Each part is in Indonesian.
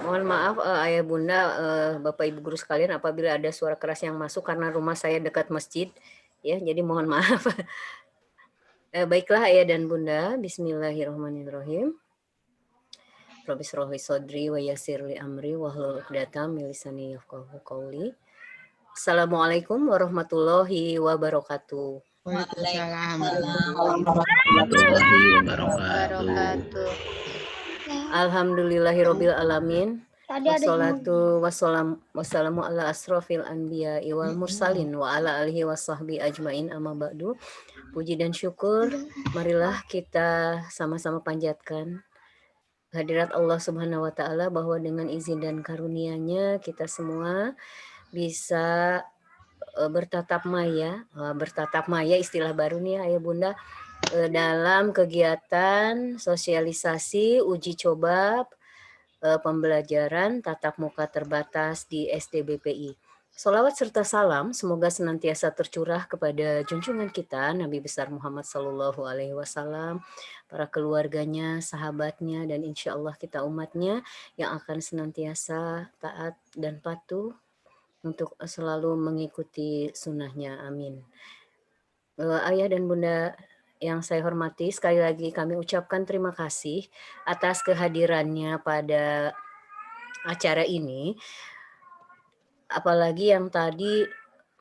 Mohon maaf, Ayah Bunda, Bapak Ibu guru sekalian apabila ada suara keras yang masuk karena rumah saya dekat masjid, ya, jadi mohon maaf. Baiklah Ayah dan Bunda, bismillahirrahmanirrahim. Rabbi shrah li sadri wa yassir li amri wahlul 'uqdatam min lisani yafqahu qawli. Assalamualaikum warahmatullahi wabarakatuh. Waalaikumsalam warahmatullahi wabarakatuh. wabarakatuh. Alhamdulillahirabbil alamin. Tadi ada Wassalatu wassalamu ala asrofil anbiya wal mursalin wa ala alihi wasahbi ajmain amma ba'du. Puji dan syukur marilah kita sama-sama panjatkan hadirat Allah Subhanahu wa taala bahwa dengan izin dan karunia-Nya kita semua bisa bertatap maya istilah baru nih Ayah Bunda, dalam kegiatan sosialisasi uji coba pembelajaran tatap muka terbatas di SDBPI. Sholawat serta salam semoga senantiasa tercurah kepada junjungan kita Nabi besar Muhammad Sallallahu Alaihi Wasallam, para keluarganya, sahabatnya, dan insya Allah kita umatnya yang akan senantiasa taat dan patuh untuk selalu mengikuti sunnahnya. Amin. Ayah dan Bunda yang saya hormati, sekali lagi kami ucapkan terima kasih atas kehadirannya pada acara ini. Apalagi yang tadi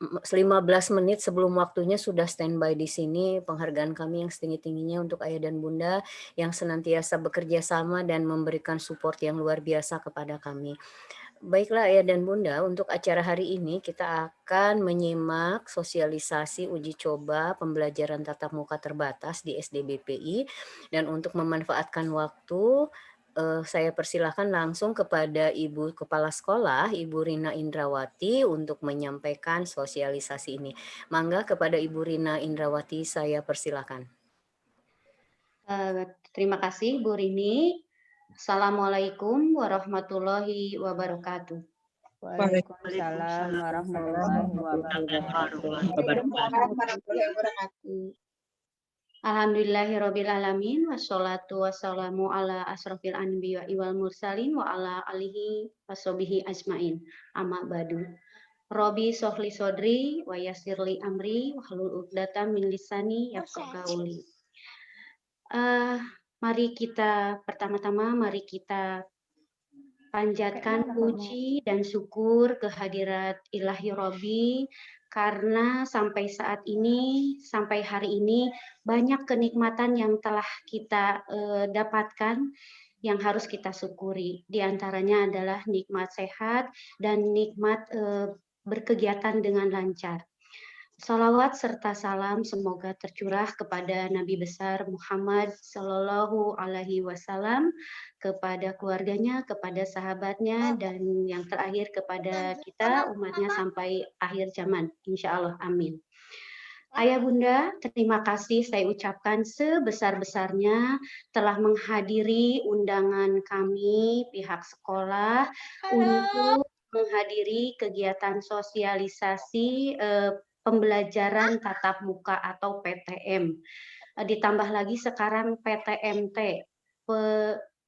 15 menit sebelum waktunya sudah standby di sini, penghargaan kami yang setinggi-tingginya untuk Ayah dan Bunda yang senantiasa bekerja sama dan memberikan support yang luar biasa kepada kami. Baiklah Ayah dan Bunda, untuk acara hari ini kita akan menyimak sosialisasi uji coba pembelajaran tatap muka terbatas di SDBPI, dan untuk memanfaatkan waktu saya persilahkan langsung kepada Ibu Kepala Sekolah, Ibu Rina Indrawati untuk menyampaikan sosialisasi ini. Mangga kepada Ibu Rina Indrawati saya persilahkan. Terima kasih Bu Rini. Assalamualaikum warahmatullahi wabarakatuh. Waalaikumsalam warahmatullahi wabarakatuh. Alhamdulillahirabbil alamin wassalatu wassalamu ala asrofil anbiya wal mursalin wa ala alihi washabihi ajmain. Amma ba'du. Robi sohli sodri wa yassirli amri wahlul 'uqdatam min lisani yafqahu qawli. Pertama-tama mari kita panjatkan puji dan syukur kehadirat Ilahi Robbi karena sampai saat ini, sampai hari ini banyak kenikmatan yang telah kita dapatkan yang harus kita syukuri. Di antaranya adalah nikmat sehat dan nikmat berkegiatan dengan lancar. Salawat serta salam semoga tercurah kepada Nabi besar Muhammad Sallallahu Alaihi Wasallam, kepada keluarganya, kepada sahabatnya, dan yang terakhir kepada kita umatnya sampai akhir zaman. Insya Allah, amin. Ayah Bunda, terima kasih saya ucapkan sebesar-besarnya telah menghadiri undangan kami pihak sekolah untuk menghadiri kegiatan sosialisasi pembelajaran tatap muka atau PTM. Ditambah lagi sekarang PTMT,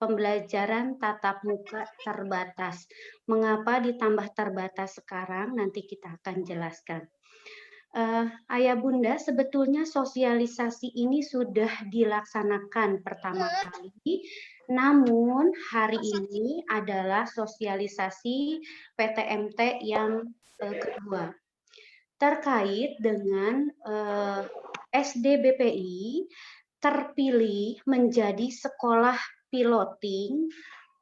pembelajaran tatap muka terbatas. Mengapa ditambah terbatas sekarang? Nanti kita akan jelaskan. Ayah Bunda, sebetulnya sosialisasi ini sudah dilaksanakan pertama kali, namun hari ini adalah sosialisasi PTMT yang kedua. Terkait dengan SDBPI terpilih menjadi sekolah piloting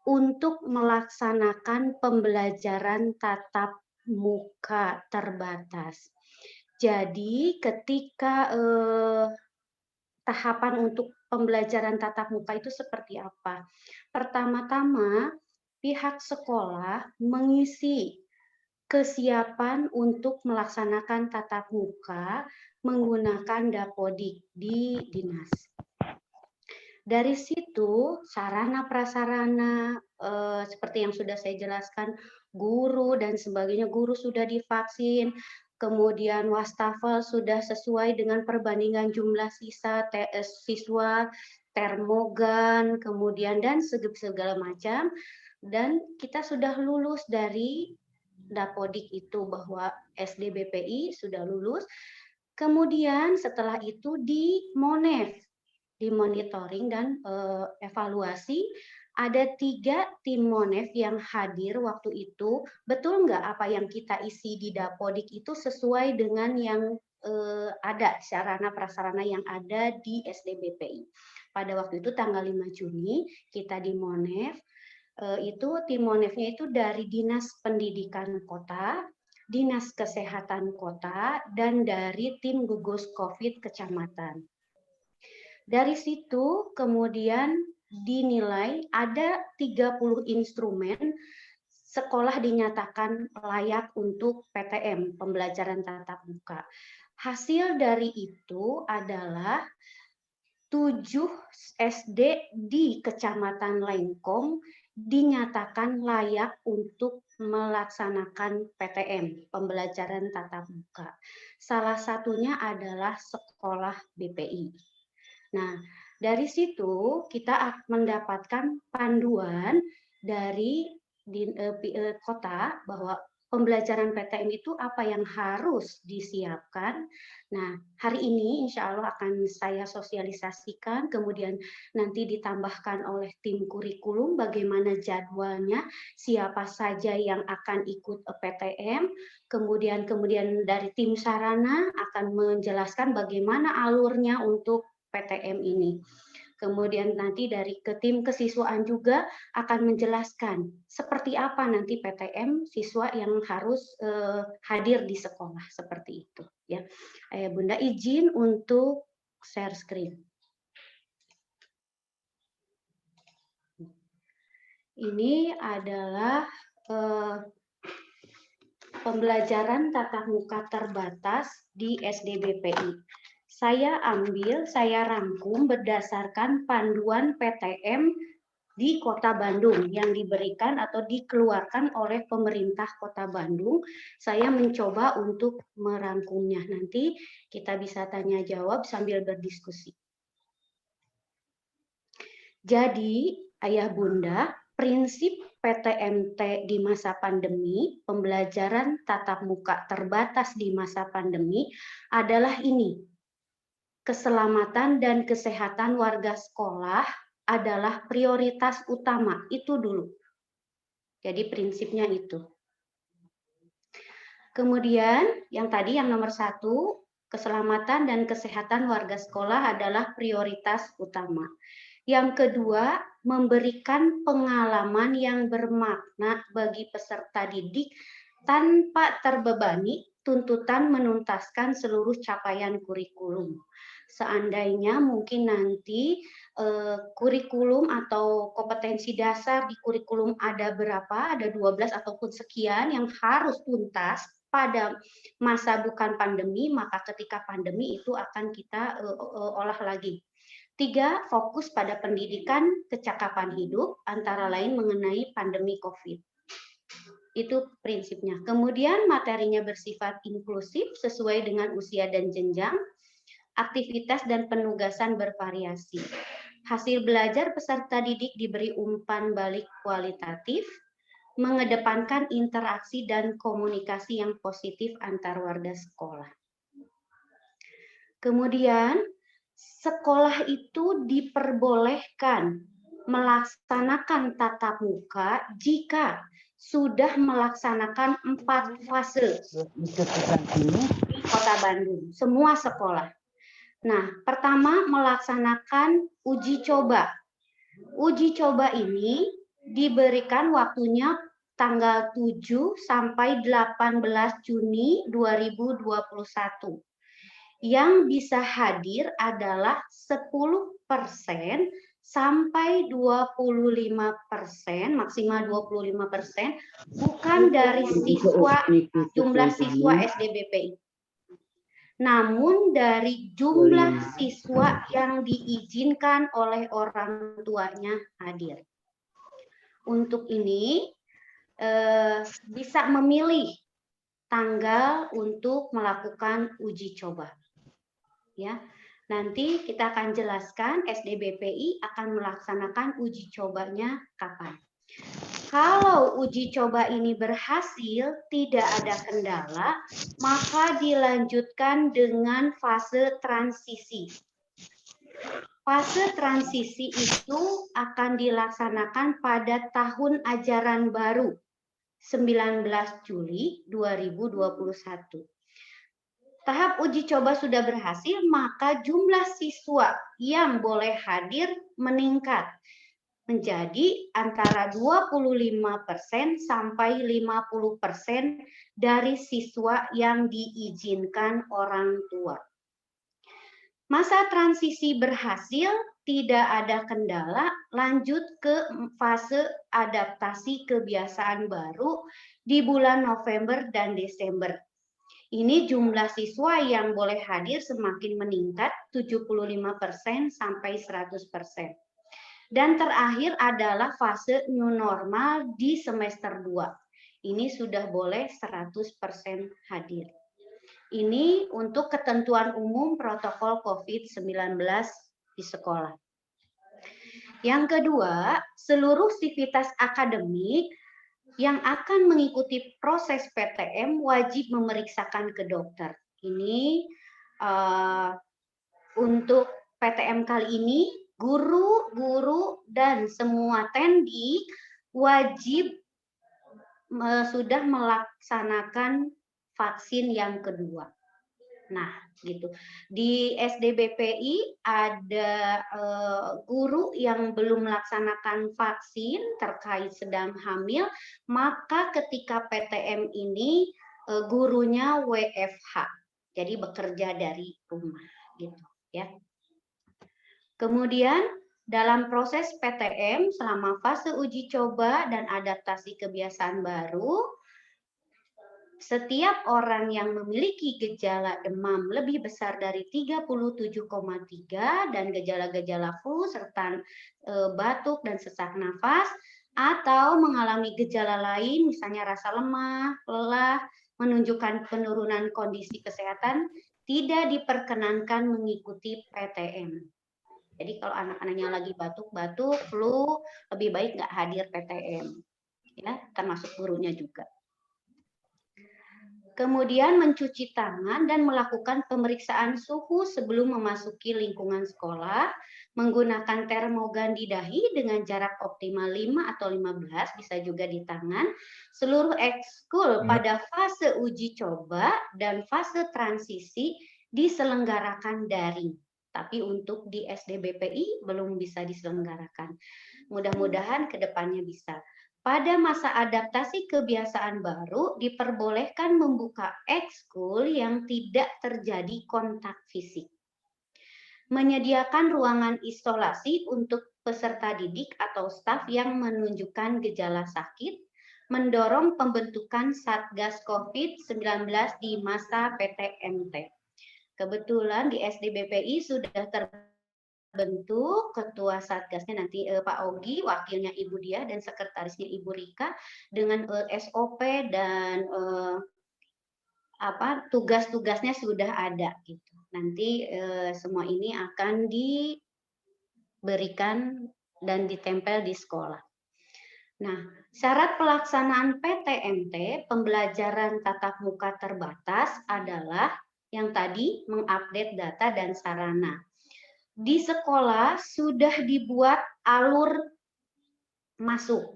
untuk melaksanakan pembelajaran tatap muka terbatas. Jadi ketika tahapan untuk pembelajaran tatap muka itu seperti apa? Pertama-tama pihak sekolah mengisi kesiapan untuk melaksanakan tatap muka menggunakan Dapodik di dinas. Dari situ sarana prasarana seperti yang sudah saya jelaskan, guru dan sebagainya, guru sudah divaksin, kemudian wastafel sudah sesuai dengan perbandingan jumlah siswa, termogan, kemudian dan segala macam. dan kita sudah lulus dari Dapodik itu, bahwa SD BPI sudah lulus. Kemudian setelah itu di Monef, di monitoring dan evaluasi, ada 3 tim Monef yang hadir waktu itu. Betul nggak apa yang kita isi di Dapodik itu sesuai dengan yang ada sarana prasarana yang ada di SD BPI. Pada waktu itu tanggal 5 Juni kita di Monef, itu tim Monefnya itu dari Dinas Pendidikan Kota, Dinas Kesehatan Kota, dan dari tim gugus COVID Kecamatan. Dari situ kemudian dinilai ada 30 instrumen sekolah dinyatakan layak untuk PTM, pembelajaran tatap muka. Hasil dari itu adalah 7 SD di Kecamatan Lengkong dinyatakan layak untuk melaksanakan PTM, pembelajaran tatap muka. Salah satunya adalah sekolah BPI. Nah, dari situ kita mendapatkan panduan dari kota bahwa pembelajaran PTM itu apa yang harus disiapkan. Nah, hari ini insya Allah akan saya sosialisasikan, kemudian nanti ditambahkan oleh tim kurikulum bagaimana jadwalnya, siapa saja yang akan ikut PTM, kemudian dari tim sarana akan menjelaskan bagaimana alurnya untuk PTM ini. Kemudian nanti dari ke tim kesiswaan juga akan menjelaskan seperti apa nanti PTM siswa yang harus hadir di sekolah, seperti itu ya. Bunda izin untuk share screen. Ini adalah pembelajaran tatap muka terbatas di SD BPI. Saya rangkum berdasarkan panduan PTM di Kota Bandung yang diberikan atau dikeluarkan oleh pemerintah Kota Bandung. Saya mencoba untuk merangkumnya. Nanti kita bisa tanya jawab sambil berdiskusi. Jadi, Ayah Bunda, prinsip PTMT di masa pandemi, pembelajaran tatap muka terbatas di masa pandemi adalah ini. Keselamatan dan kesehatan warga sekolah adalah prioritas utama, itu dulu. Jadi prinsipnya itu. Kemudian yang tadi yang nomor 1, keselamatan dan kesehatan warga sekolah adalah prioritas utama. Yang kedua, memberikan pengalaman yang bermakna bagi peserta didik tanpa terbebani tuntutan menuntaskan seluruh capaian kurikulum. Seandainya mungkin nanti kurikulum atau kompetensi dasar di kurikulum ada berapa, ada 12 ataupun sekian yang harus tuntas pada masa bukan pandemi, maka ketika pandemi itu akan kita olah lagi. 3, fokus pada pendidikan kecakapan hidup, antara lain mengenai pandemi COVID. Itu prinsipnya. Kemudian materinya bersifat inklusif sesuai dengan usia dan jenjang, aktivitas dan penugasan bervariasi. Hasil belajar peserta didik diberi umpan balik kualitatif, mengedepankan interaksi dan komunikasi yang positif antar warga sekolah. Kemudian, sekolah itu diperbolehkan melaksanakan tatap muka jika sudah melaksanakan 4 fase di Kota Bandung, semua sekolah. Nah, pertama melaksanakan uji coba. Uji coba ini diberikan waktunya tanggal 7 sampai 18 Juni 2021. Yang bisa hadir adalah 10% sampai 25%, maksimal 25%, bukan dari jumlah siswa SD BPI. Namun dari jumlah siswa yang diizinkan oleh orang tuanya hadir. Untuk ini bisa memilih tanggal untuk melakukan uji coba. Ya, nanti kita akan jelaskan SD BPI akan melaksanakan uji cobanya kapan. Kalau uji coba ini berhasil, tidak ada kendala, maka dilanjutkan dengan fase transisi. Fase transisi itu akan dilaksanakan pada tahun ajaran baru 19 Juli 2021. Tahap uji coba sudah berhasil, maka jumlah siswa yang boleh hadir meningkat menjadi antara 25% sampai 50% dari siswa yang diizinkan orang tua. Masa transisi berhasil, tidak ada kendala, lanjut ke fase adaptasi kebiasaan baru di bulan November dan Desember. Ini jumlah siswa yang boleh hadir semakin meningkat 75% sampai 100%. Dan terakhir adalah fase new normal di semester 2. Ini sudah boleh 100% hadir. Ini untuk ketentuan umum protokol COVID-19 di sekolah. Yang kedua, seluruh sivitas akademik yang akan mengikuti proses PTM wajib memeriksakan ke dokter. Ini untuk PTM kali ini, guru dan semua tendi wajib sudah melaksanakan vaksin yang kedua. Nah, gitu. Di SDBPI ada guru yang belum melaksanakan vaksin terkait sedang hamil, maka ketika PTM ini gurunya WFH. Jadi bekerja dari rumah, gitu ya. Kemudian dalam proses PTM selama fase uji coba dan adaptasi kebiasaan baru, setiap orang yang memiliki gejala demam lebih besar dari 37,3 dan gejala-gejala flu serta batuk dan sesak nafas, atau mengalami gejala lain misalnya rasa lemah, lelah, menunjukkan penurunan kondisi kesehatan, tidak diperkenankan mengikuti PTM. Jadi kalau anak-anaknya lagi batuk-batuk, flu, lebih baik nggak hadir PTM, ya, termasuk gurunya juga. Kemudian mencuci tangan dan melakukan pemeriksaan suhu sebelum memasuki lingkungan sekolah, menggunakan termogan di dahi dengan jarak optimal 5 atau 15, bisa juga di tangan. Seluruh ekskul pada fase uji coba dan fase transisi diselenggarakan daring. Tapi untuk di SDBPI belum bisa diselenggarakan. Mudah-mudahan ke depannya bisa. Pada masa adaptasi kebiasaan baru, diperbolehkan membuka ekskul yang tidak terjadi kontak fisik. Menyediakan ruangan isolasi untuk peserta didik atau staf yang menunjukkan gejala sakit, mendorong pembentukan Satgas COVID-19 di masa PTMT. Kebetulan di SDBPI sudah terbentuk ketua satgasnya nanti Pak Ogi, wakilnya Ibu Dia dan sekretarisnya Ibu Rika dengan SOP dan tugas-tugasnya sudah ada gitu. Nanti semua ini akan diberikan dan ditempel di sekolah. Nah, syarat pelaksanaan PTMT, pembelajaran tatap muka terbatas adalah yang tadi mengupdate data dan sarana. Di sekolah sudah dibuat alur masuk.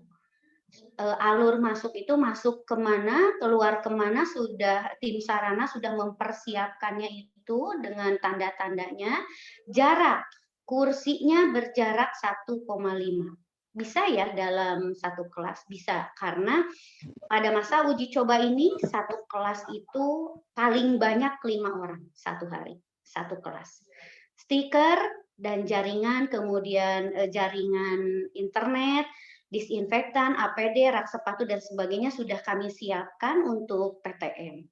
Alur masuk itu masuk kemana, keluar kemana, sudah tim sarana sudah mempersiapkannya itu dengan tanda-tandanya. Jarak kursinya berjarak 1,5. Bisa ya dalam satu kelas, bisa. Karena pada masa uji coba ini, satu kelas itu paling banyak 5 orang satu hari, satu kelas. Stiker dan jaringan, kemudian jaringan internet, disinfektan, APD, rak sepatu, dan sebagainya sudah kami siapkan untuk PTM.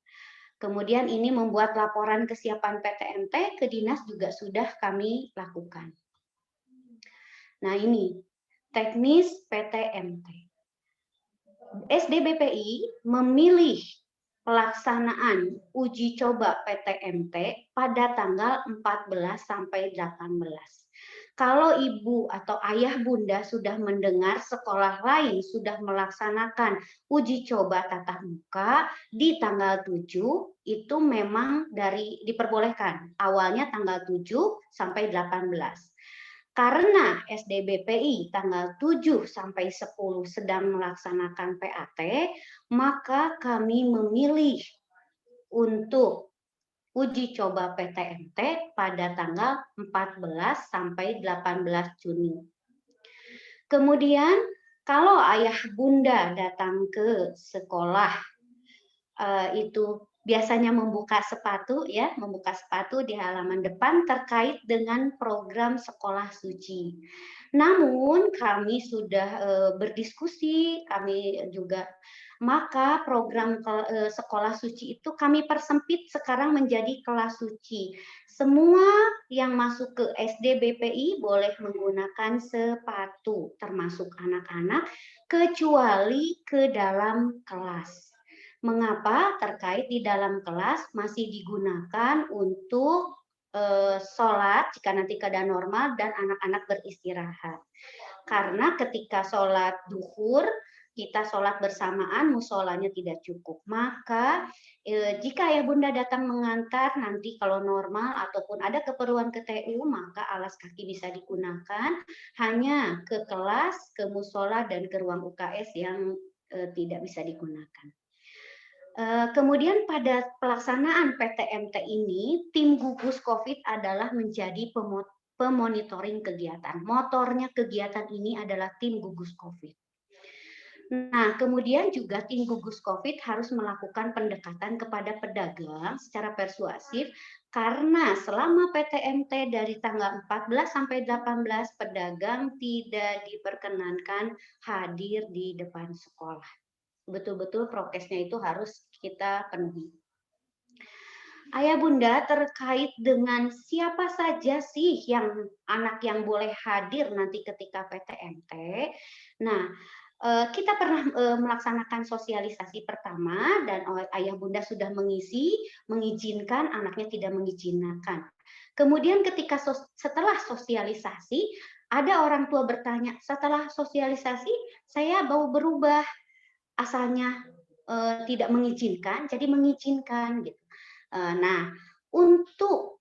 Kemudian ini membuat laporan kesiapan PTMT ke dinas juga sudah kami lakukan. Nah ini, teknis PTMT. SDBPI memilih pelaksanaan uji coba PTMT pada tanggal 14 sampai 18. Kalau ibu atau ayah bunda sudah mendengar sekolah lain sudah melaksanakan uji coba tatap muka di tanggal 7, itu memang diperbolehkan. Awalnya tanggal 7 sampai 18. Karena SDBPI tanggal 7 sampai 10 sedang melaksanakan PAT, maka kami memilih untuk uji coba PTMT pada tanggal 14 sampai 18 Juni. Kemudian kalau ayah bunda datang ke sekolah itu biasanya membuka sepatu di halaman depan terkait dengan program sekolah suci. Namun kami sudah berdiskusi, maka program sekolah suci itu kami persempit sekarang menjadi kelas suci. Semua yang masuk ke SD BPI boleh menggunakan sepatu, termasuk anak-anak, kecuali ke dalam kelas. Mengapa? Terkait di dalam kelas masih digunakan untuk sholat jika nanti keadaan normal dan anak-anak beristirahat. Karena ketika sholat duhur, kita sholat bersamaan, musolanya tidak cukup. Maka jika ayah bunda datang mengantar, nanti kalau normal ataupun ada keperluan ke TU, maka alas kaki bisa digunakan hanya ke kelas, ke musola, dan ke ruang UKS yang tidak bisa digunakan. Kemudian pada pelaksanaan PTMT ini, tim gugus COVID adalah menjadi pemonitoring kegiatan. Motornya kegiatan ini adalah tim gugus COVID. Nah, kemudian juga tim gugus COVID harus melakukan pendekatan kepada pedagang secara persuasif karena selama PTMT dari tanggal 14 sampai 18 pedagang tidak diperkenankan hadir di depan sekolah. Betul-betul prokesnya itu harus kita penuhi. Ayah bunda, terkait dengan siapa saja sih anak yang boleh hadir nanti ketika PTMT. Nah, kita pernah melaksanakan sosialisasi pertama dan ayah bunda sudah mengizinkan, anaknya tidak mengizinkan. Kemudian ketika setelah sosialisasi, ada orang tua bertanya, setelah sosialisasi saya mau berubah, asalnya tidak mengizinkan, jadi mengizinkan gitu. Nah, untuk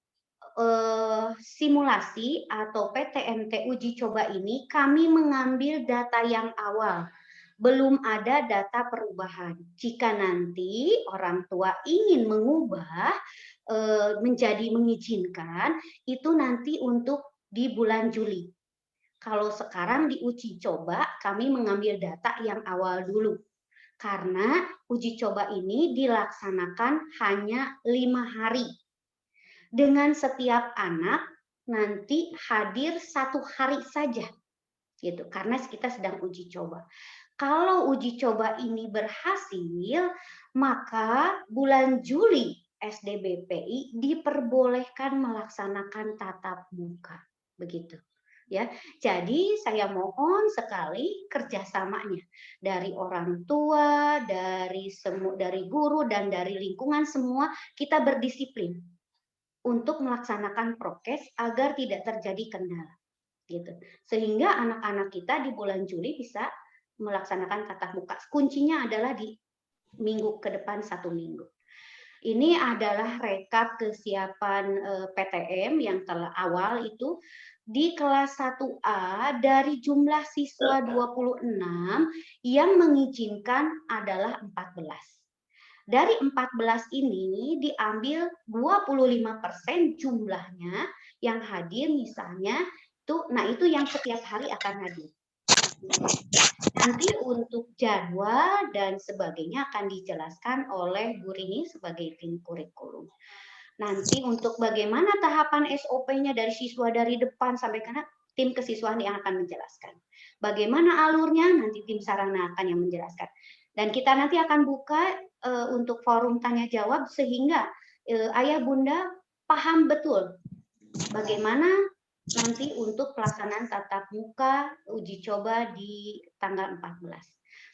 simulasi atau PTMT uji coba ini kami mengambil data yang awal, belum ada data perubahan. Jika nanti orang tua ingin mengubah menjadi mengizinkan, itu nanti untuk di bulan Juli. Kalau sekarang di uji coba kami mengambil data yang awal dulu. Karena uji coba ini dilaksanakan hanya 5 hari. Dengan setiap anak nanti hadir 1 hari saja. Gitu, karena kita sedang uji coba. Kalau uji coba ini berhasil, maka bulan Juli SDBPI diperbolehkan melaksanakan tatap muka. Begitu. Ya, jadi saya mohon sekali kerjasamanya dari orang tua, dari guru dan dari lingkungan semua kita berdisiplin untuk melaksanakan prokes agar tidak terjadi kendala, gitu. Sehingga anak-anak kita di bulan Juli bisa melaksanakan tatap muka. Kuncinya adalah di minggu ke depan 1 minggu. Ini adalah rekap kesiapan PTM yang telah awal itu. Di kelas 1A dari jumlah siswa 26 yang mengizinkan adalah 14. Dari 14 ini diambil 25% jumlahnya yang hadir misalnya itu yang setiap hari akan hadir. Nanti untuk jadwal dan sebagainya akan dijelaskan oleh Bu Rini sebagai tim kurikulum. Nanti untuk bagaimana tahapan SOP-nya dari siswa dari depan sampai ke tim kesiswaan yang akan menjelaskan. Bagaimana alurnya nanti tim sarana akan yang menjelaskan. Dan kita nanti akan buka untuk forum tanya jawab sehingga ayah bunda paham betul bagaimana nanti untuk pelaksanaan tatap muka uji coba di tanggal 14.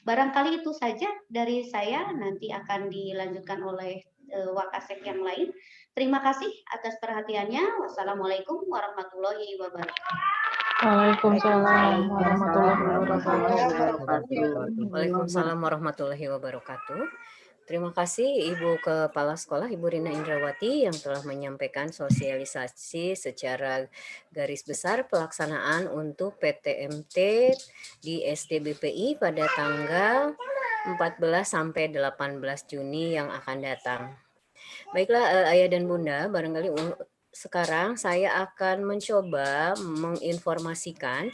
Barangkali itu saja dari saya, nanti akan dilanjutkan oleh Wakasek yang lain. Terima kasih atas perhatiannya. Wassalamualaikum warahmatullahi wabarakatuh. Waalaikumsalam warahmatullahi Wabarakatuh. wabarakatuh. Waalaikumsalam warahmatullahi wabarakatuh. Terima kasih Ibu Kepala Sekolah, Ibu Rina Indrawati yang telah menyampaikan sosialisasi secara garis besar pelaksanaan untuk PTMT di SDBPI pada tanggal 14 sampai 18 Juni yang akan datang. Baiklah Ayah dan Bunda, barangkali sekarang saya akan mencoba menginformasikan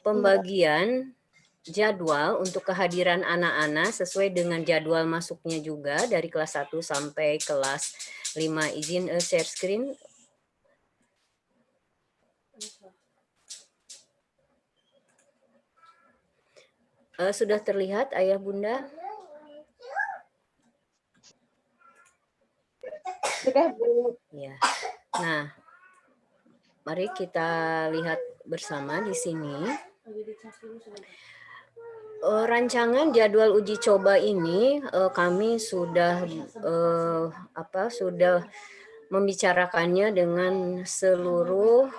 pembagian jadwal untuk kehadiran anak-anak sesuai dengan jadwal masuknya juga dari kelas 1 sampai kelas 5. Izin share screen. Sudah terlihat Ayah Bunda? Sudah, Bu. Ya. Nah, mari kita lihat bersama di sini. Rancangan jadwal uji coba ini kami sudah sudah membicarakannya dengan seluruh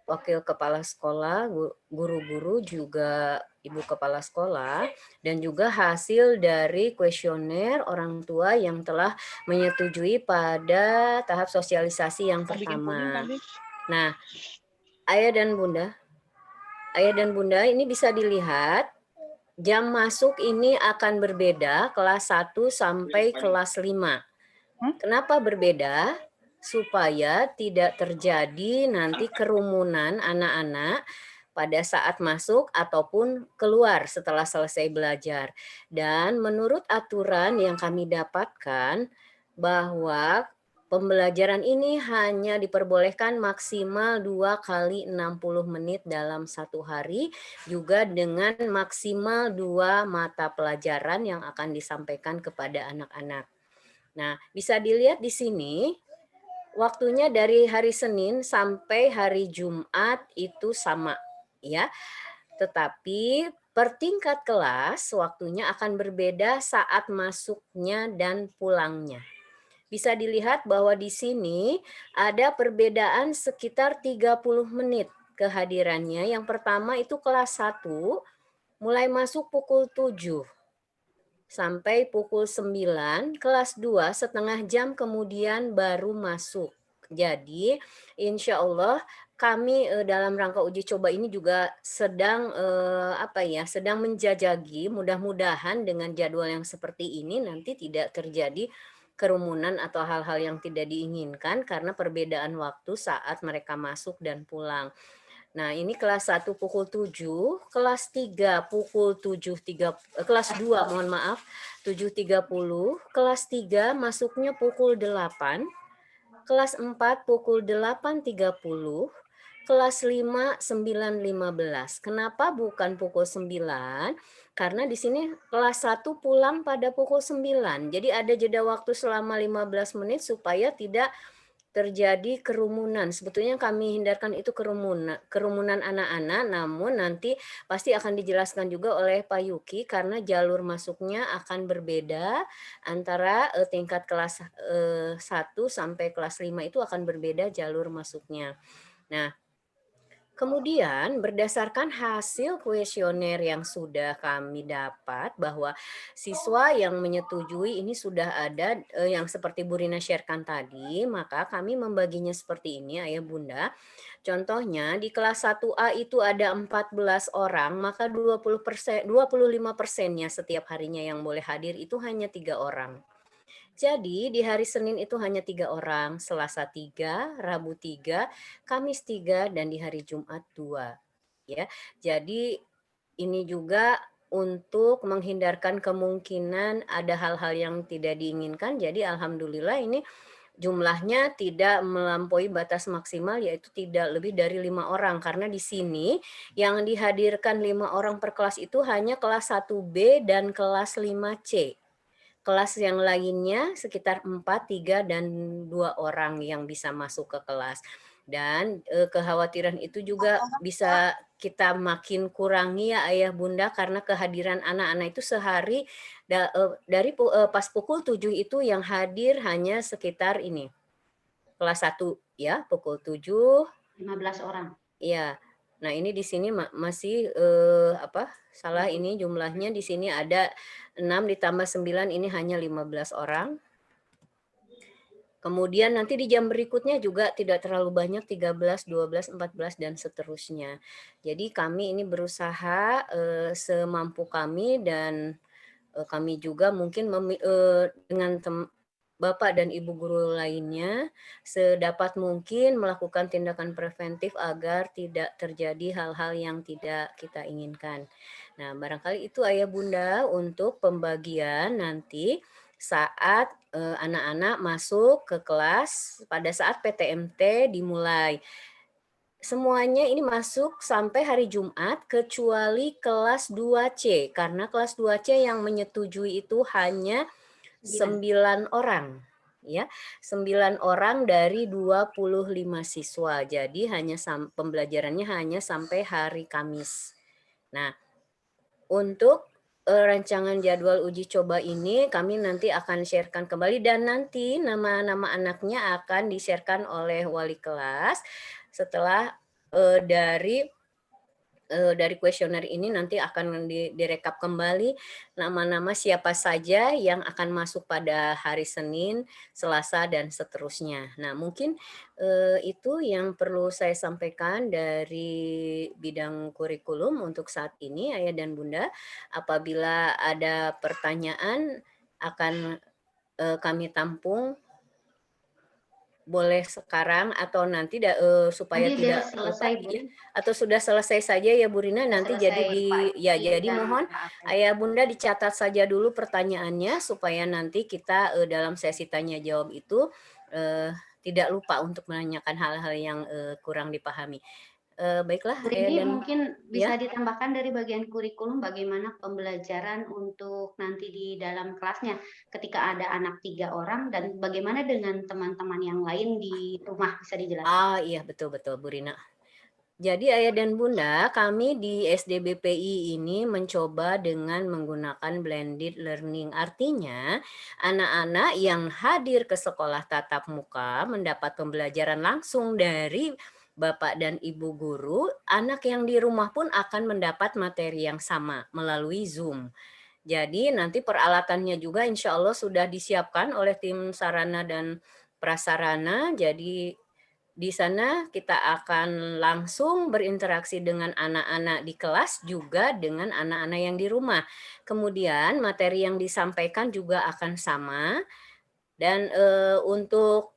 wakil kepala sekolah, guru-guru juga ibu kepala sekolah, dan juga hasil dari kuesioner orang tua yang telah menyetujui pada tahap sosialisasi yang pertama. Nah, Ayah dan Bunda ini bisa dilihat jam masuk ini akan berbeda kelas 1 sampai kelas 5. Kenapa berbeda? Supaya tidak terjadi nanti kerumunan anak-anak pada saat masuk ataupun keluar setelah selesai belajar. Dan menurut aturan yang kami dapatkan bahwa pembelajaran ini hanya diperbolehkan maksimal 2 kali 60 menit dalam satu hari, juga dengan maksimal 2 mata pelajaran yang akan disampaikan kepada anak-anak. Nah, bisa dilihat di sini, waktunya dari hari Senin sampai hari Jumat itu sama, ya. Tetapi per tingkat kelas, waktunya akan berbeda saat masuknya dan pulangnya. Bisa dilihat bahwa di sini ada perbedaan sekitar 30 menit kehadirannya. Yang pertama itu kelas 1 mulai masuk pukul 7 sampai pukul 9, kelas 2 setengah jam kemudian baru masuk. Jadi insya Allah kami dalam rangka uji coba ini juga sedang sedang menjajaki, mudah-mudahan dengan jadwal yang seperti ini nanti tidak terjadi kerumunan atau hal-hal yang tidak diinginkan karena perbedaan waktu saat mereka masuk dan pulang. Nah, ini kelas 1 pukul 7, kelas 3 pukul 7.30, kelas 2 mohon maaf, 7.30, kelas 3 masuknya pukul 8, kelas 4 pukul 8.30, kelas 5 9.15. Kenapa bukan pukul 9? Karena di sini kelas 1 pulang pada pukul 9. Jadi ada jeda waktu selama 15 menit supaya tidak terjadi kerumunan. Sebetulnya kami hindarkan itu kerumunan anak-anak, namun nanti pasti akan dijelaskan juga oleh Pak Yuki karena jalur masuknya akan berbeda antara tingkat kelas 1 sampai kelas 5 itu akan berbeda jalur masuknya. Nah, kemudian berdasarkan hasil kuesioner yang sudah kami dapat bahwa siswa yang menyetujui ini sudah ada yang seperti Bu Rina sharekan tadi, maka kami membaginya seperti ini Ayah Bunda. Contohnya di kelas 1A itu ada 14 orang, maka 25%-nya setiap harinya yang boleh hadir itu hanya 3 orang. Jadi di hari Senin itu hanya 3 orang, Selasa 3, Rabu 3, Kamis 3, dan di hari Jumat 2. Ya, jadi ini juga untuk menghindarkan kemungkinan ada hal-hal yang tidak diinginkan. Jadi alhamdulillah ini jumlahnya tidak melampaui batas maksimal yaitu tidak lebih dari 5 orang. Karena di sini yang dihadirkan 5 orang per kelas itu hanya kelas 1B dan kelas 5C. Kelas yang lainnya sekitar 4, 3, dan 2 orang yang bisa masuk ke kelas. Dan kekhawatiran itu juga bisa kita makin kurangi ya Ayah Bunda karena kehadiran anak-anak itu sehari dari pas pukul 7 itu yang hadir hanya sekitar ini. Kelas 1 ya pukul 7. 15 orang. Iya. Nah, ini di sini masih, salah ini jumlahnya di sini ada 6 ditambah 9 ini hanya 15 orang. Kemudian nanti di jam berikutnya juga tidak terlalu banyak 13, 12, 14 dan seterusnya. Jadi kami ini berusaha, semampu kami dan, kami juga mungkin dengan Bapak dan Ibu guru lainnya sedapat mungkin melakukan tindakan preventif agar tidak terjadi hal-hal yang tidak kita inginkan. Nah, barangkali itu Ayah Bunda untuk pembagian nanti saat anak-anak masuk ke kelas pada saat PTMT dimulai. Semuanya ini masuk sampai hari Jumat kecuali kelas 2C karena kelas 2C yang menyetujui itu hanya 9 orang, ya. 9 orang dari 25 siswa. Jadi hanya pembelajarannya hanya sampai hari Kamis. Nah, untuk rancangan jadwal uji coba ini kami nanti akan sharekan kembali dan nanti nama-nama anaknya akan di-sharekan oleh wali kelas setelah dari kuesioner ini nanti akan direkap kembali nama-nama siapa saja yang akan masuk pada hari Senin, Selasa, dan seterusnya. Nah, mungkin itu yang perlu saya sampaikan dari bidang kurikulum untuk saat ini, Ayah dan Bunda. Apabila ada pertanyaan akan kami tampung. Boleh sekarang atau nanti supaya Nanti tidak lupa selesai, Bu. ya, atau sudah selesai saja ya Bu Rina, Sudah nanti selesai, jadi Pak jadi dan mohon Pak Apep. Ayah Bunda dicatat saja dulu pertanyaannya supaya nanti kita dalam sesi tanya jawab itu tidak lupa untuk menanyakan hal-hal yang kurang dipahami. Baiklah Bu Ayah Rini, dan mungkin ya. bisa ditambahkan dari bagian kurikulum bagaimana pembelajaran untuk nanti di dalam kelasnya ketika ada anak 3 orang dan bagaimana dengan teman-teman yang lain di rumah, bisa dijelaskan? Iya betul Bu Rina. Jadi Ayah dan Bunda, kami di SDBPI ini mencoba dengan menggunakan blended learning. Artinya, anak-anak yang hadir ke sekolah tatap muka mendapat pembelajaran langsung dari Bapak dan Ibu guru, anak yang di rumah pun akan mendapat materi yang sama melalui Zoom. Jadi nanti peralatannya juga insya Allah sudah disiapkan oleh tim sarana dan prasarana. Jadi di sana kita akan langsung berinteraksi dengan anak-anak di kelas juga dengan anak-anak yang di rumah. Kemudian materi yang disampaikan juga akan sama dan untuk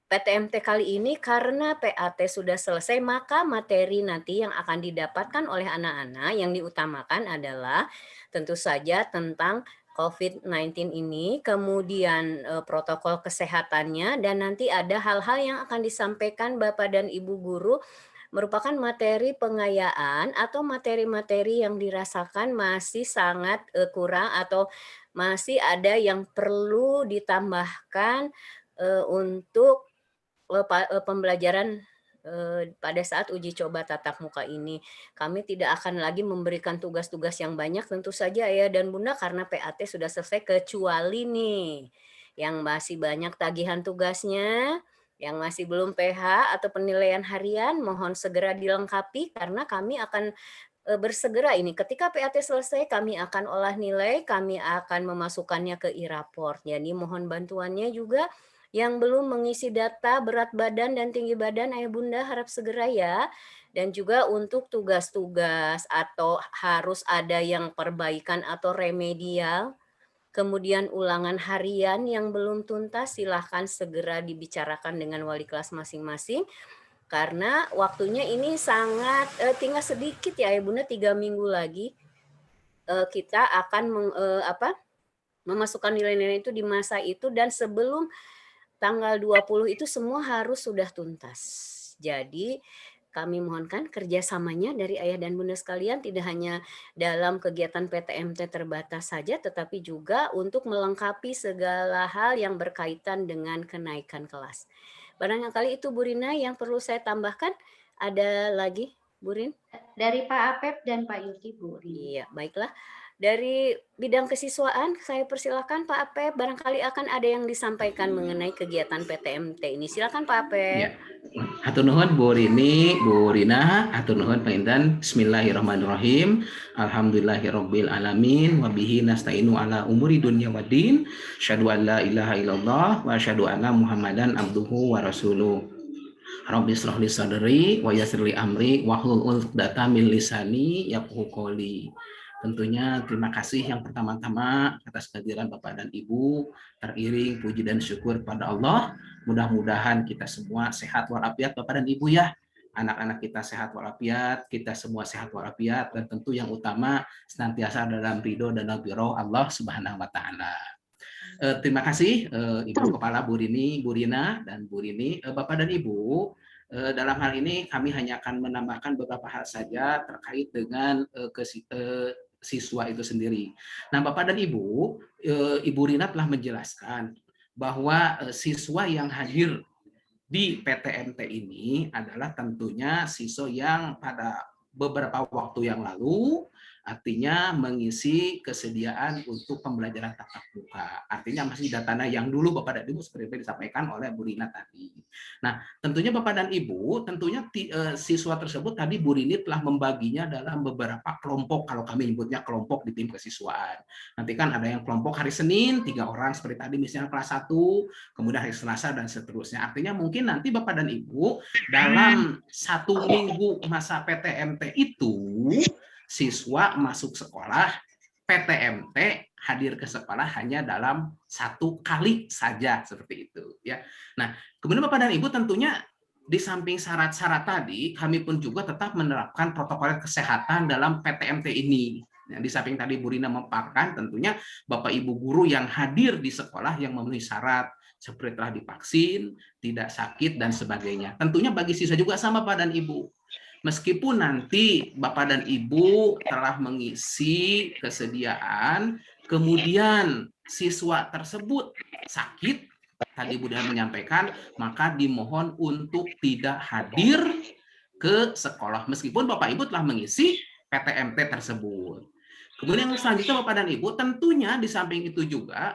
PTMT kali ini karena PAT sudah selesai maka materi nanti yang akan didapatkan oleh anak-anak yang diutamakan adalah tentu saja tentang COVID-19 ini, kemudian protokol kesehatannya dan nanti ada hal-hal yang akan disampaikan Bapak dan Ibu guru merupakan materi pengayaan atau materi-materi yang dirasakan masih sangat kurang atau masih ada yang perlu ditambahkan untuk pembelajaran pada saat uji coba tatap muka ini. Kami tidak akan lagi memberikan tugas-tugas yang banyak tentu saja ya dan Bunda karena PAT sudah selesai kecuali nih yang masih banyak tagihan tugasnya, yang masih belum PH atau penilaian harian mohon segera dilengkapi karena kami akan bersegera ini ketika PAT selesai kami akan olah nilai, kami akan memasukkannya ke e-raport. Jadi mohon bantuannya juga yang belum mengisi data berat badan dan tinggi badan Ayah Bunda harap segera ya. Dan juga untuk tugas-tugas atau harus ada yang perbaikan atau remedial, kemudian ulangan harian yang belum tuntas silahkan segera dibicarakan dengan wali kelas masing-masing. Karena waktunya ini sangat tinggal sedikit ya Ayah Bunda 3 minggu lagi kita akan memasukkan nilai-nilai itu di masa itu dan sebelum tanggal 20 itu semua harus sudah tuntas. Jadi kami mohonkan kerjasamanya dari Ayah dan Bunda sekalian tidak hanya dalam kegiatan PTMT terbatas saja tetapi juga untuk melengkapi segala hal yang berkaitan dengan kenaikan kelas. Barangkali itu Bu Rina yang perlu saya tambahkan. Ada lagi Bu Rin? Dari Pak Apep dan Pak Yuki, Bu Rini. Iya, baiklah. Dari bidang kesiswaan, saya persilakan Pak Apep, barangkali akan ada yang disampaikan mengenai kegiatan PTMT ini. Silakan Pak Apep. Ya. Hatur nuhun Bu Rini, Bu Rina, hatur nuhun panginten. Bismillahirrahmanirrahim. Alhamdulillahirabbil alamin wa bihi nasta'inu ala umuri dunya waddin. Asyhadu an la ilaha illallah wa asyhadu anna Muhammadan abduhu wa rasuluh. Rabbi shrah li sadri wa yassir li amri wahlul 'uqdatam min lisani yafqahu qouli. Tentunya terima kasih yang pertama-tama atas kehadiran Bapak dan Ibu, teriring puji dan syukur pada Allah. Mudah-mudahan kita semua sehat walafiat Bapak dan Ibu ya. Anak-anak kita sehat walafiat, kita semua sehat walafiat, dan tentu yang utama senantiasa dalam ridho dan birroh Allah Subhanahu wa taala. Terima kasih Ibu Kepala Bu Rini, Bu Rina, dan Bu Rini. Bapak dan Ibu, dalam hal ini kami hanya akan menambahkan beberapa hal saja terkait dengan siswa itu sendiri. Nah, Bapak dan Ibu, Ibu Rina telah menjelaskan bahwa siswa yang hadir di PTMT ini adalah tentunya siswa yang pada beberapa waktu yang lalu artinya mengisi kesediaan untuk pembelajaran tatap muka. Artinya masih datanya yang dulu Bapak dan Ibu seperti yang disampaikan oleh Bu Rina tadi. Nah, tentunya Bapak dan Ibu, tentunya siswa tersebut tadi Bu Rini telah membaginya dalam beberapa kelompok, kalau kami nyebutnya kelompok di tim kesiswaan. Nanti kan ada yang kelompok hari Senin, 3 orang seperti tadi misalnya kelas 1, kemudian hari Selasa dan seterusnya. Artinya mungkin nanti Bapak dan Ibu dalam 1 minggu masa PTMT itu siswa masuk sekolah PTMT hadir ke sekolah hanya dalam 1 kali saja seperti itu ya. Nah, kemudian Bapak dan Ibu tentunya di samping syarat-syarat tadi kami pun juga tetap menerapkan protokol kesehatan dalam PTMT ini. Nah, di samping tadi Bu Rina memaparkan tentunya Bapak Ibu guru yang hadir di sekolah yang memenuhi syarat seperti telah divaksin, tidak sakit dan sebagainya. Tentunya bagi siswa juga sama Pak dan Ibu. Meskipun nanti Bapak dan Ibu telah mengisi kesediaan, kemudian siswa tersebut sakit, tadi Bu Dian menyampaikan, maka dimohon untuk tidak hadir ke sekolah. Meskipun Bapak Ibu telah mengisi PTMT tersebut. Kemudian yang selanjutnya Bapak dan Ibu, tentunya di samping itu juga,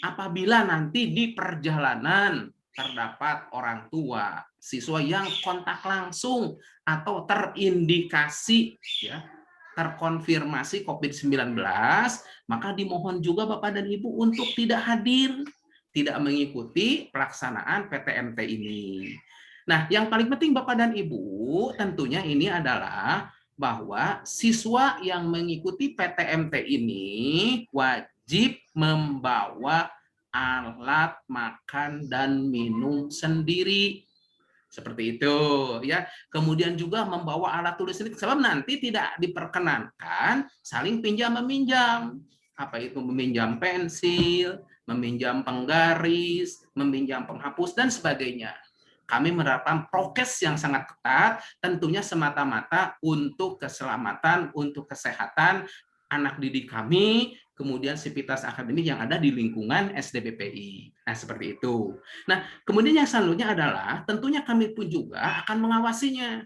apabila nanti di perjalanan terdapat orang tua, siswa yang kontak langsung atau terindikasi ya, terkonfirmasi COVID-19, maka dimohon juga Bapak dan Ibu untuk tidak hadir, tidak mengikuti pelaksanaan PTMT ini. Nah, yang paling penting Bapak dan Ibu, tentunya ini adalah bahwa siswa yang mengikuti PTMT ini wajib membawa alat makan dan minum sendiri. Seperti itu ya. Kemudian juga membawa alat tulis sendiri sebab nanti tidak diperkenankan saling pinjam meminjam. Apa itu meminjam pensil, meminjam penggaris, meminjam penghapus dan sebagainya. Kami menerapkan prokes yang sangat ketat, tentunya semata-mata untuk keselamatan, untuk kesehatan anak didik kami, kemudian sivitas akademik yang ada di lingkungan SDPPI. Nah, seperti itu. Nah, kemudian yang selanjutnya adalah tentunya kami pun juga akan mengawasinya.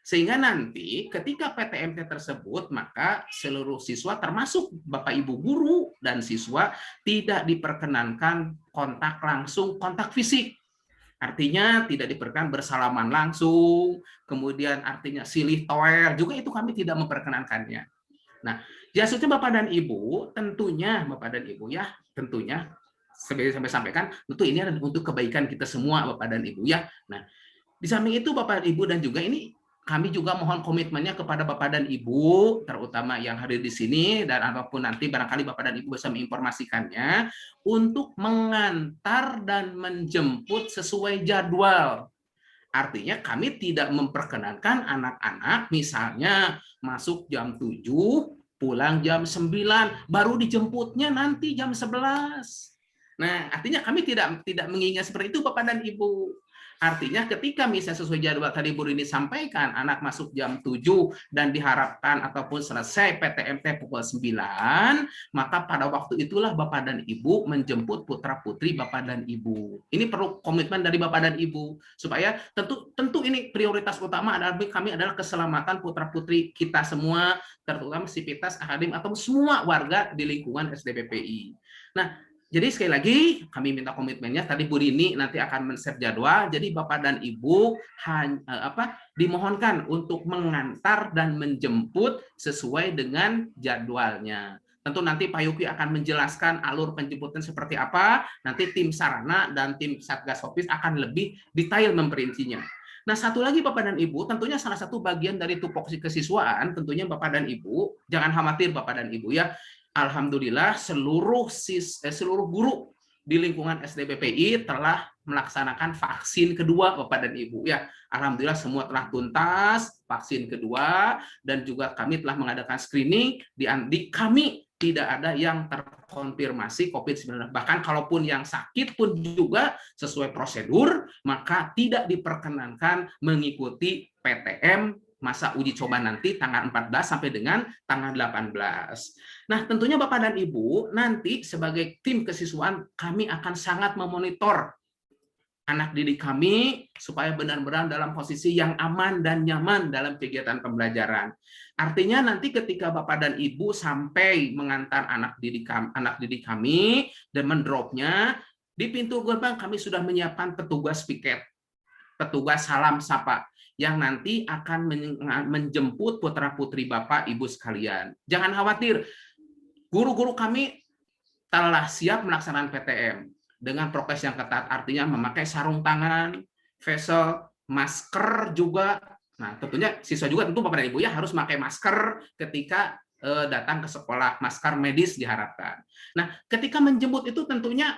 Sehingga nanti ketika PTMT tersebut, maka seluruh siswa termasuk Bapak Ibu guru dan siswa tidak diperkenankan kontak langsung, kontak fisik. Artinya tidak diperkenankan bersalaman langsung, kemudian artinya silih toel, juga itu kami tidak memperkenankannya. Nah, selanjutnya Bapak dan Ibu, tentunya Bapak dan Ibu ya, tentunya sebagai sampai sampaikan, tentu ini adalah untuk kebaikan kita semua Bapak dan Ibu ya. Nah, di samping itu Bapak dan Ibu dan juga ini kami juga mohon komitmennya kepada Bapak dan Ibu, terutama yang hadir di sini dan apapun nanti barangkali Bapak dan Ibu bisa menginformasikannya untuk mengantar dan menjemput sesuai jadwal. Artinya kami tidak memperkenankan anak-anak misalnya masuk jam 7, pulang jam 9, baru dijemputnya nanti jam 11. Nah, artinya kami tidak mengingat seperti itu Bapak dan Ibu. Artinya ketika misalnya sesuai jadwal tadi Bu Rini sampaikan, anak masuk jam 7 dan diharapkan ataupun selesai PTMT pukul 9, maka pada waktu itulah Bapak dan Ibu menjemput putra-putri Bapak dan Ibu. Ini perlu komitmen dari Bapak dan Ibu, supaya tentu ini prioritas utama kami adalah keselamatan putra-putri kita semua, terutama sivitas, akadim, atau semua warga di lingkungan SDPPI. Nah, jadi sekali lagi kami minta komitmennya. Tadi Bu Rini nanti akan men-share jadwal. Jadi Bapak dan Ibu dimohonkan untuk mengantar dan menjemput sesuai dengan jadwalnya. Tentu nanti Pak Yuki akan menjelaskan alur penjemputan seperti apa. Nanti tim Sarana dan tim Satgas Covid akan lebih detail memperincinya. Nah, satu lagi Bapak dan Ibu, tentunya salah satu bagian dari tupoksi kesiswaan, tentunya Bapak dan Ibu, jangan khawatir Bapak dan Ibu ya. Alhamdulillah seluruh guru di lingkungan SDPPI telah melaksanakan vaksin kedua Bapak dan Ibu ya. Alhamdulillah semua telah tuntas vaksin kedua, dan juga kami telah mengadakan screening di kami tidak ada yang terkonfirmasi COVID-19. Bahkan kalaupun yang sakit pun juga sesuai prosedur, maka tidak diperkenankan mengikuti PTM masa uji coba nanti tanggal 14 sampai dengan tanggal 18. Nah, tentunya Bapak dan Ibu, nanti sebagai tim kesiswaan kami akan sangat memonitor anak didik kami supaya benar-benar dalam posisi yang aman dan nyaman dalam kegiatan pembelajaran. Artinya nanti ketika Bapak dan Ibu sampai mengantar anak didik kami dan mendropnya, di pintu gerbang kami sudah menyiapkan petugas piket, petugas salam sapa, yang nanti akan menjemput putra-putri Bapak Ibu sekalian. Jangan khawatir, guru-guru kami telah siap melaksanakan PTM dengan prokes yang ketat, artinya memakai sarung tangan, face shield, masker juga. Nah, tentunya siswa juga tentu Bapak dan Ibu ya harus pakai masker ketika datang ke sekolah, masker medis diharapkan. Nah, ketika menjemput itu tentunya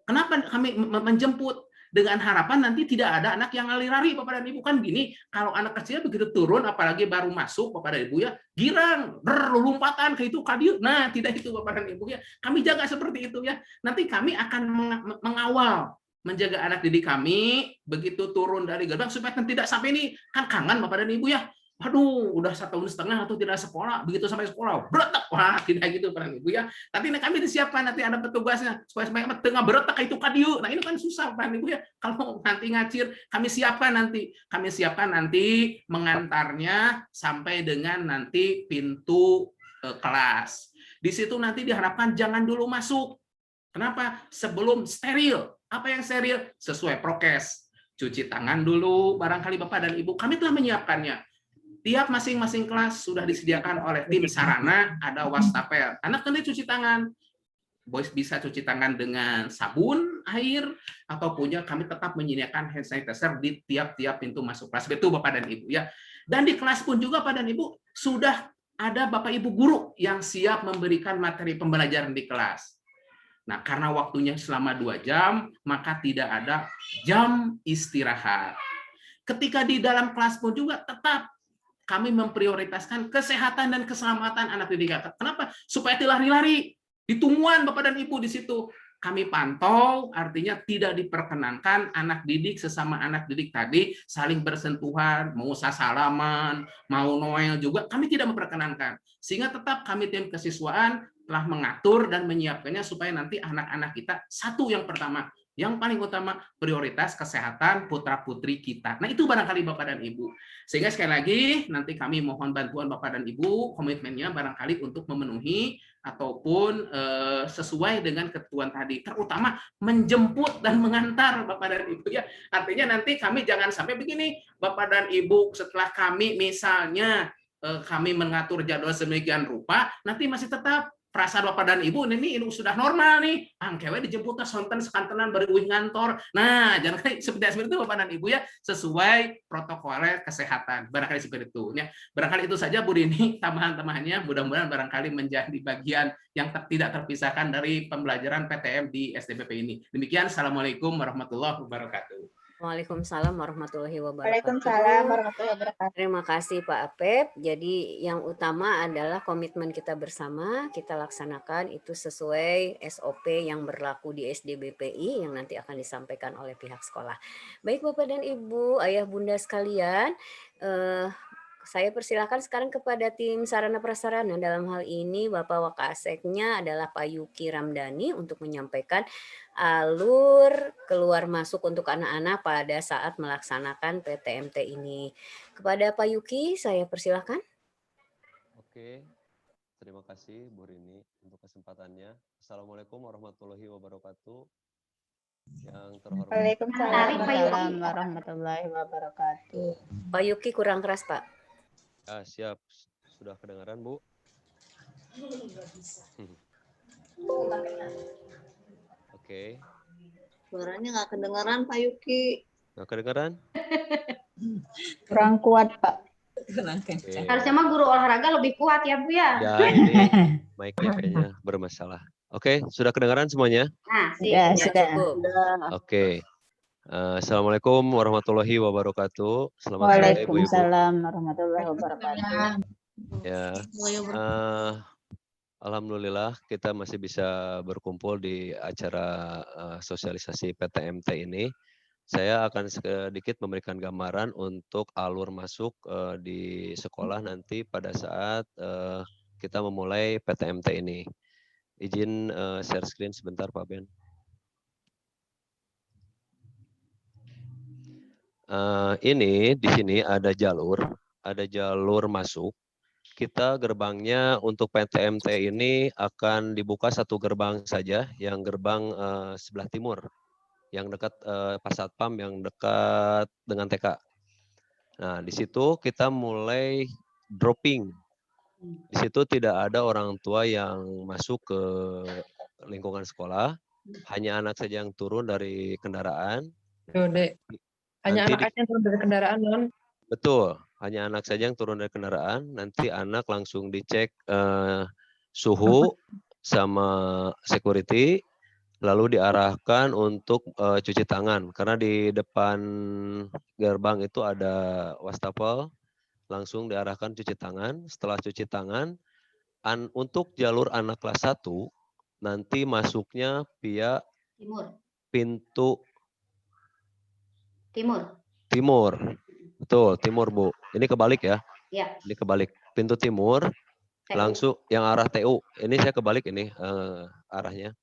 kenapa kami menjemput? Dengan harapan nanti tidak ada anak yang lari-lari Bapak dan Ibu. Kan gini, kalau anak kecil begitu turun, apalagi baru masuk Bapak dan Ibu ya, girang, lompatan ke itu kadiu. Nah, tidak itu Bapak dan Ibu ya. Kami jaga seperti itu ya. Nanti kami akan mengawal, menjaga anak didik kami begitu turun dari gerbang supaya tidak sampai ini, kan kangen Bapak dan Ibu ya. Aduh, udah 1,5 tahun atau tidak sekolah, begitu sampai sekolah, beretak, wah tidak gitu Pak Ibu ya. Tapi kami disiapkan nanti ada petugasnya supaya tengah beretak itu kadiu. Nah ini kan susah Pak Ibu ya. Kalau nanti ngacir, kami siapkan nanti mengantarnya sampai dengan nanti pintu kelas. Di situ nanti diharapkan jangan dulu masuk. Kenapa? Sebelum steril. Apa yang steril? Sesuai prokes. Cuci tangan dulu, barangkali Bapak dan Ibu. Kami telah menyiapkannya. Tiap masing-masing kelas sudah disediakan oleh tim Sarana, ada wastafel. Anak nanti cuci tangan. Boys bisa cuci tangan dengan sabun, air, atau punya kami tetap menyediakan hand sanitizer di tiap-tiap pintu masuk kelas. Betul Bapak dan Ibu ya. Dan di kelas pun juga Bapak dan Ibu sudah ada Bapak Ibu guru yang siap memberikan materi pembelajaran di kelas. Nah, karena waktunya selama 2 jam, maka tidak ada jam istirahat. Ketika di dalam kelas pun juga tetap kami memprioritaskan kesehatan dan keselamatan anak didik. Kenapa? Supaya tidak lari-lari. Ditungguan Bapak dan Ibu di situ. Kami pantau, artinya tidak diperkenankan anak didik sesama anak didik tadi saling bersentuhan, mau salaman, mau Noel juga, kami tidak memperkenankan. Sehingga tetap kami tim kesiswaan telah mengatur dan menyiapkannya supaya nanti anak-anak kita, satu yang pertama, yang paling utama prioritas kesehatan putra-putri kita. Nah, itu barangkali Bapak dan Ibu. Sehingga sekali lagi nanti kami mohon bantuan Bapak dan Ibu, komitmennya barangkali untuk memenuhi ataupun sesuai dengan ketentuan tadi, terutama menjemput dan mengantar Bapak dan Ibu ya. Artinya nanti kami jangan sampai begini, Bapak dan Ibu setelah kami misalnya kami mengatur jadwal sedemikian rupa, nanti masih tetap perasaan Bapak dan Ibu ini sudah normal nih, angkewe dijemput sonten sekantenan baru ngantor. Nah, jangan seperti itu Bapak dan Ibu ya, sesuai protokol kesehatan. Barangkali seperti itu ya. Barangkali itu saja Bu Rini tambahan-tambahannya, mudah-mudahan barangkali menjadi bagian yang tidak terpisahkan dari pembelajaran PTM di SDPP ini. Demikian, Assalamualaikum warahmatullahi wabarakatuh. Waalaikumsalam warahmatullahi Waalaikumsalam wabarakatuh. warahmatullahi wabarakatuh. Terima kasih Pak Apep. Jadi yang utama adalah komitmen kita bersama, kita laksanakan itu sesuai SOP yang berlaku di SDBPI yang nanti akan disampaikan oleh pihak sekolah. Baik Bapak dan Ibu, Ayah Bunda sekalian, saya persilakan sekarang kepada tim sarana prasarana. Dalam hal ini Bapak Wakaseknya adalah Pak Yuki Ramdhani untuk menyampaikan alur keluar masuk untuk anak-anak pada saat melaksanakan PTMT ini. Kepada Pak Yuki, saya persilakan. Oke, terima kasih Bu Rini untuk kesempatannya. Assalamualaikum warahmatullahi wabarakatuh. Yang terhormat. Waalaikumsalam warahmatullahi wabarakatuh. Pak Yuki kurang keras Pak. Siap, sudah kedengaran Bu? Oke. Suaranya nggak kedengaran Pak Yuki. Nggak kedengaran? Kurang kuat, Pak. Oke. Harusnya mah guru olahraga lebih kuat ya Bu ya. Ya, ini mic-nya kayaknya bermasalah. Oke, sudah kedengaran semuanya? Nah, Ya, Ya, sudah. cukup. Oke. Assalamualaikum warahmatullahi wabarakatuh. Selamat sore Ibu-Ibu. Waalaikumsalam warahmatullahi wabarakatuh. Ya, alhamdulillah kita masih bisa berkumpul di acara sosialisasi PTMT ini. Saya akan sedikit memberikan gambaran untuk alur masuk di sekolah nanti pada saat kita memulai PTMT ini. Izin share screen sebentar Pak Ben. Ini di sini ada jalur masuk. Kita gerbangnya untuk PTMT ini akan dibuka satu gerbang saja, yang gerbang sebelah timur, yang dekat Pasatpam, yang dekat dengan TK. Nah, di situ kita mulai dropping. Di situ tidak ada orang tua yang masuk ke lingkungan sekolah, hanya anak saja yang turun dari kendaraan. Dek. Hanya anak aja yang turun dari kendaraan, non? Betul, hanya anak saja yang turun dari kendaraan. Nanti anak langsung dicek suhu sama security, lalu diarahkan untuk cuci tangan. Karena di depan gerbang itu ada wastafel, langsung diarahkan cuci tangan. Setelah cuci tangan, untuk jalur anak kelas 1, nanti masuknya via pintu timur. Betul, timur Bu. Ini kebalik ya? Iya. Ini kebalik. Pintu timur, langsung yang arah TU. Ini saya kebalik ini arahnya.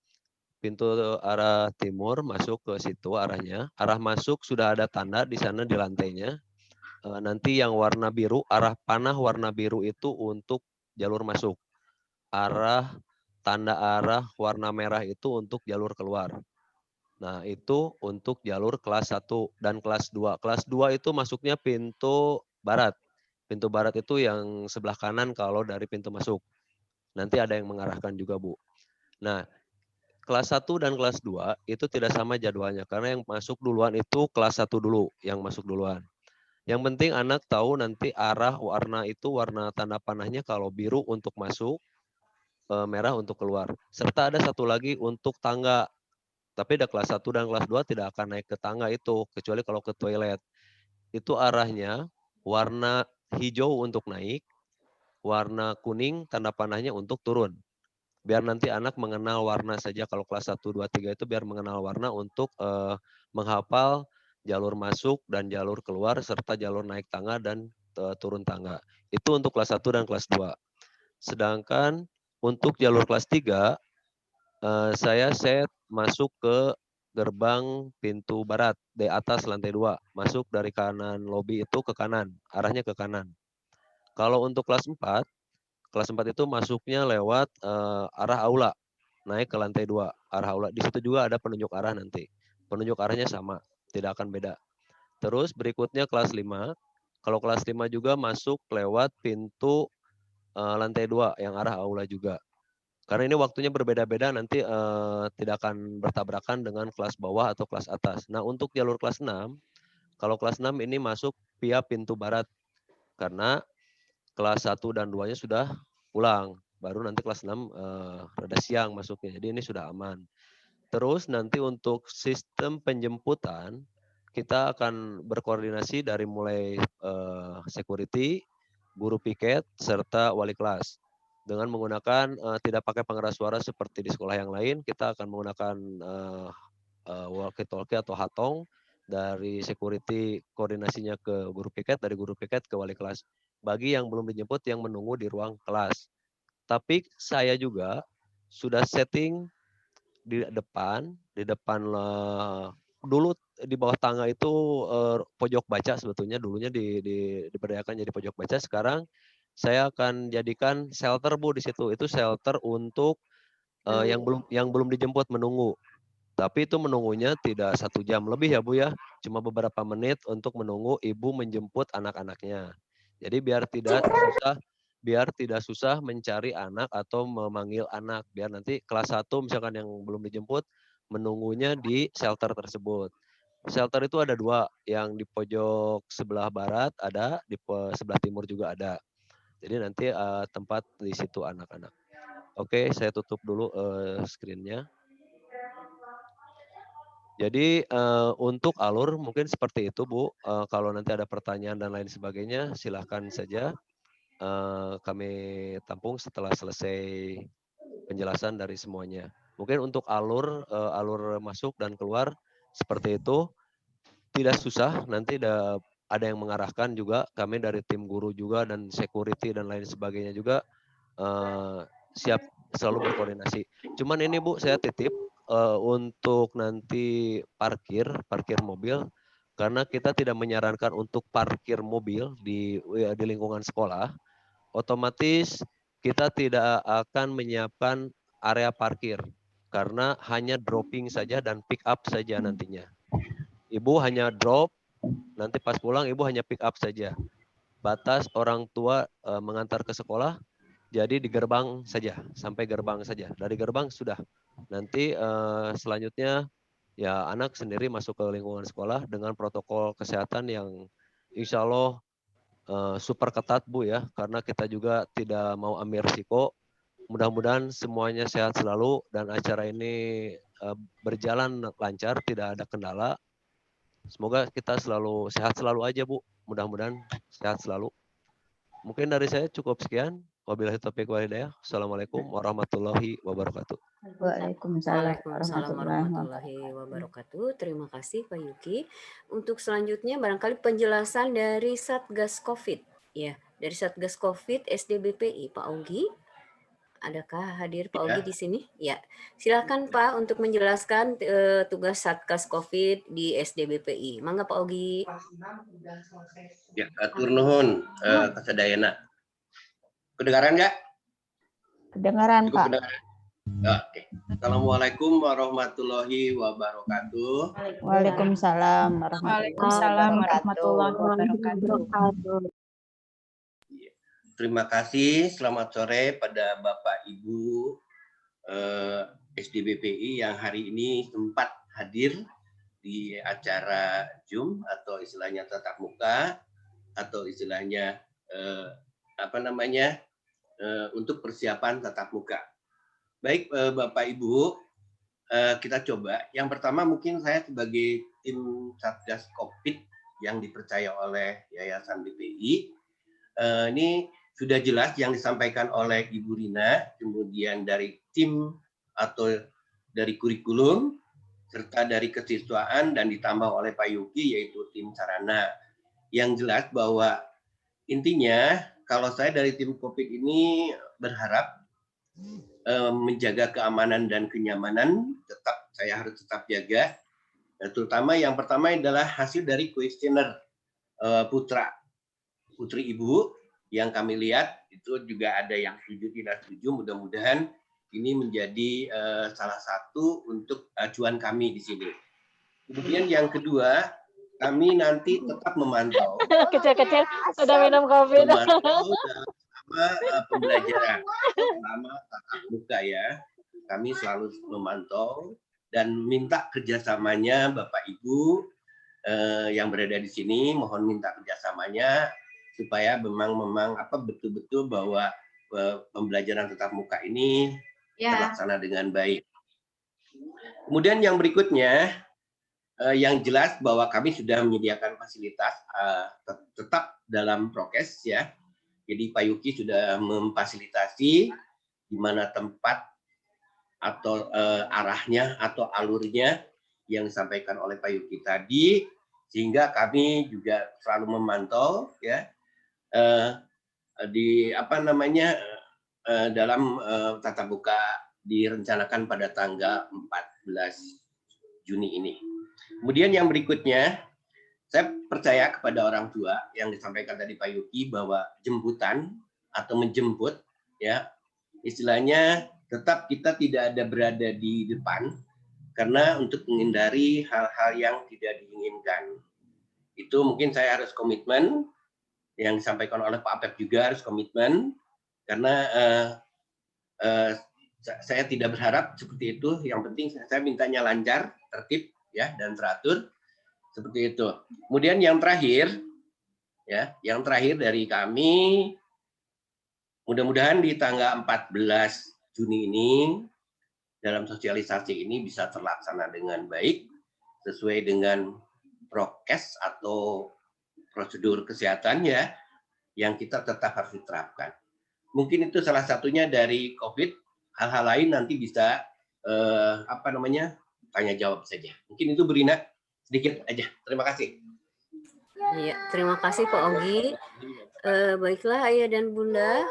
Pintu arah timur masuk ke situ arahnya. Arah masuk sudah ada tanda di sana di lantainya. Nanti yang warna biru, arah panah warna biru itu untuk jalur masuk. Tanda arah warna merah itu untuk jalur keluar. Nah, itu untuk jalur kelas 1 dan kelas 2. Kelas 2 itu masuknya pintu barat. Pintu barat itu yang sebelah kanan kalau dari pintu masuk. Nanti ada yang mengarahkan juga, Bu. Nah, kelas 1 dan kelas 2 itu tidak sama jadwalnya. Karena yang masuk duluan itu kelas 1 dulu, yang masuk duluan. Yang penting anak tahu nanti arah warna itu, warna tanda panahnya kalau biru untuk masuk, merah untuk keluar. Serta ada satu lagi untuk tangga. Tapi ada kelas 1 dan kelas 2 tidak akan naik ke tangga itu, kecuali kalau ke toilet. Itu arahnya warna hijau untuk naik, warna kuning tanda panahnya untuk turun. Biar nanti anak mengenal warna saja, kalau kelas 1, 2, 3 itu biar mengenal warna untuk menghafal jalur masuk dan jalur keluar, serta jalur naik tangga dan turun tangga. Itu untuk kelas 1 dan kelas 2. Sedangkan untuk jalur kelas 3, saya set masuk ke gerbang pintu barat di atas lantai 2. Masuk dari kanan lobi itu ke kanan, arahnya ke kanan. Kalau untuk kelas 4 itu masuknya lewat arah aula, naik ke lantai 2, arah aula. Di situ juga ada penunjuk arah nanti. Penunjuk arahnya sama, tidak akan beda. Terus berikutnya kelas 5. Kalau kelas 5 juga masuk lewat pintu lantai 2 yang arah aula juga. Karena ini waktunya berbeda-beda, nanti tidak akan bertabrakan dengan kelas bawah atau kelas atas. Nah, untuk jalur kelas 6, kalau kelas 6 ini masuk via pintu barat. Karena kelas 1 dan 2-nya sudah pulang. Baru nanti kelas 6 rada siang masuknya. Jadi ini sudah aman. Terus nanti untuk sistem penjemputan, kita akan berkoordinasi dari mulai security, guru piket, serta wali kelas. Dengan menggunakan tidak pakai pengeras suara seperti di sekolah yang lain, kita akan menggunakan walkie-talkie atau hatong, dari security koordinasinya ke guru piket, dari guru piket ke wali kelas. Bagi yang belum dijemput yang menunggu di ruang kelas. Tapi saya juga sudah setting di depan dulu di bawah tangga itu pojok baca, sebetulnya dulunya diberdayakan jadi pojok baca. Sekarang saya akan jadikan shelter, Bu, di situ. Itu shelter untuk yang belum dijemput menunggu. Tapi itu menunggunya tidak 1 jam lebih ya, Bu, ya. Cuma beberapa menit untuk menunggu ibu menjemput anak-anaknya. Jadi biar tidak susah mencari anak atau memanggil anak. Biar nanti kelas 1 misalkan yang belum dijemput, menunggunya di shelter tersebut. Shelter itu ada 2, yang di pojok sebelah barat ada, di sebelah timur juga ada. Jadi nanti tempat di situ anak-anak. Oke, saya tutup dulu screen-nya. Jadi untuk alur mungkin seperti itu, Bu. Kalau nanti ada pertanyaan dan lain sebagainya, silahkan saja kami tampung setelah selesai penjelasan dari semuanya. Mungkin untuk alur masuk dan keluar seperti itu tidak susah. Nanti ada yang mengarahkan juga. Kami dari tim guru juga dan security dan lain sebagainya juga siap selalu berkoordinasi. Cuman ini, Bu, saya titip untuk nanti parkir mobil, karena kita tidak menyarankan untuk parkir mobil di lingkungan sekolah. Otomatis kita tidak akan menyiapkan area parkir karena hanya dropping saja dan pick up saja nantinya. Ibu hanya drop, nanti pas pulang ibu hanya pick up saja. Batas orang tua mengantar ke sekolah jadi di gerbang saja, sampai gerbang saja. Dari gerbang sudah. Nanti selanjutnya ya anak sendiri masuk ke lingkungan sekolah dengan protokol kesehatan yang insya Allah super ketat, Bu, ya. Karena kita juga tidak mau ambil risiko. Mudah-mudahan semuanya sehat selalu dan acara ini berjalan lancar, tidak ada kendala. Semoga kita selalu sehat selalu aja, Bu. Mudah-mudahan sehat selalu. Mungkin dari saya cukup sekian. Wabillahi taufiq wal hidayah. Assalamualaikum warahmatullahi wabarakatuh. Waalaikumsalam warahmatullahi wabarakatuh. Terima kasih Pak Yuki. Untuk selanjutnya barangkali penjelasan dari Satgas Covid. Ya, dari Satgas Covid SDBPI Pak Ogi. Adakah hadir Pak Ogi di sini? Ya, silakan Pak untuk menjelaskan tugas Satgas Covid di SDBPI. Mangga Pak Ogi. Ya, atur nuhun kasadayana. Kedengaran nggak? Kedengaran, Pak. Oke. Assalamualaikum warahmatullahi wabarakatuh. Waalaikumsalam warahmatullahi wabarakatuh. Terima kasih. Selamat sore pada Bapak Ibu SDBPI yang hari ini sempat hadir di acara Zoom atau istilahnya tatap muka atau istilahnya untuk persiapan tatap muka. Baik, Bapak Ibu, kita coba. Yang pertama mungkin saya sebagai tim Satgas Covid yang dipercaya oleh Yayasan BPI, ini sudah jelas yang disampaikan oleh Ibu Rina, kemudian dari tim atau dari kurikulum, serta dari kesiswaan dan ditambah oleh Pak Yuki yaitu tim sarana. Yang jelas bahwa intinya kalau saya dari tim COVID ini berharap menjaga keamanan dan kenyamanan, saya harus tetap jaga. Terutama yang pertama adalah hasil dari kuesioner putri ibu yang kami lihat itu juga ada yang setuju tidak setuju. Mudah-mudahan ini menjadi salah satu untuk acuan kami di sini. Kemudian yang kedua, kami nanti tetap memantau. Kecil-kecil sudah minum kopi. Memantau selama pembelajaran, selama tatap muka ya. Kami selalu memantau dan minta kerjasamanya Bapak Ibu yang berada di sini. Mohon minta kerjasamanya supaya memang betul-betul bahwa pembelajaran tatap muka ini terlaksana dengan baik. Kemudian yang berikutnya, yang jelas bahwa kami sudah menyediakan fasilitas tetap dalam prokes ya. Jadi Pak Yuki sudah memfasilitasi di mana tempat atau arahnya atau alurnya yang disampaikan oleh Pak Yuki tadi, sehingga kami juga selalu memantau ya di dalam tatap muka direncanakan pada tanggal 14 Juni ini. Kemudian yang berikutnya, saya percaya kepada orang tua yang disampaikan tadi Pak Yuki bahwa jemputan atau menjemput ya istilahnya tetap kita tidak ada berada di depan karena untuk menghindari hal-hal yang tidak diinginkan. Itu mungkin saya harus komitmen, yang disampaikan oleh Pak Apep juga harus komitmen, karena saya tidak berharap seperti itu. Yang penting saya mintanya lancar, tertib, ya, dan teratur seperti itu. Kemudian yang terakhir, ya, yang terakhir dari kami, mudah-mudahan di tanggal 14 Juni ini dalam sosialisasi ini bisa terlaksana dengan baik sesuai dengan prokes atau prosedur kesehatan ya yang kita tetap harus diterapkan. Mungkin itu salah satunya dari COVID. Hal-hal lain nanti bisa tanya jawab saja. Mungkin itu Bu Rina sedikit aja. Terima kasih. Iya, terima kasih Pak Ogi. Baiklah Ayah dan Bunda,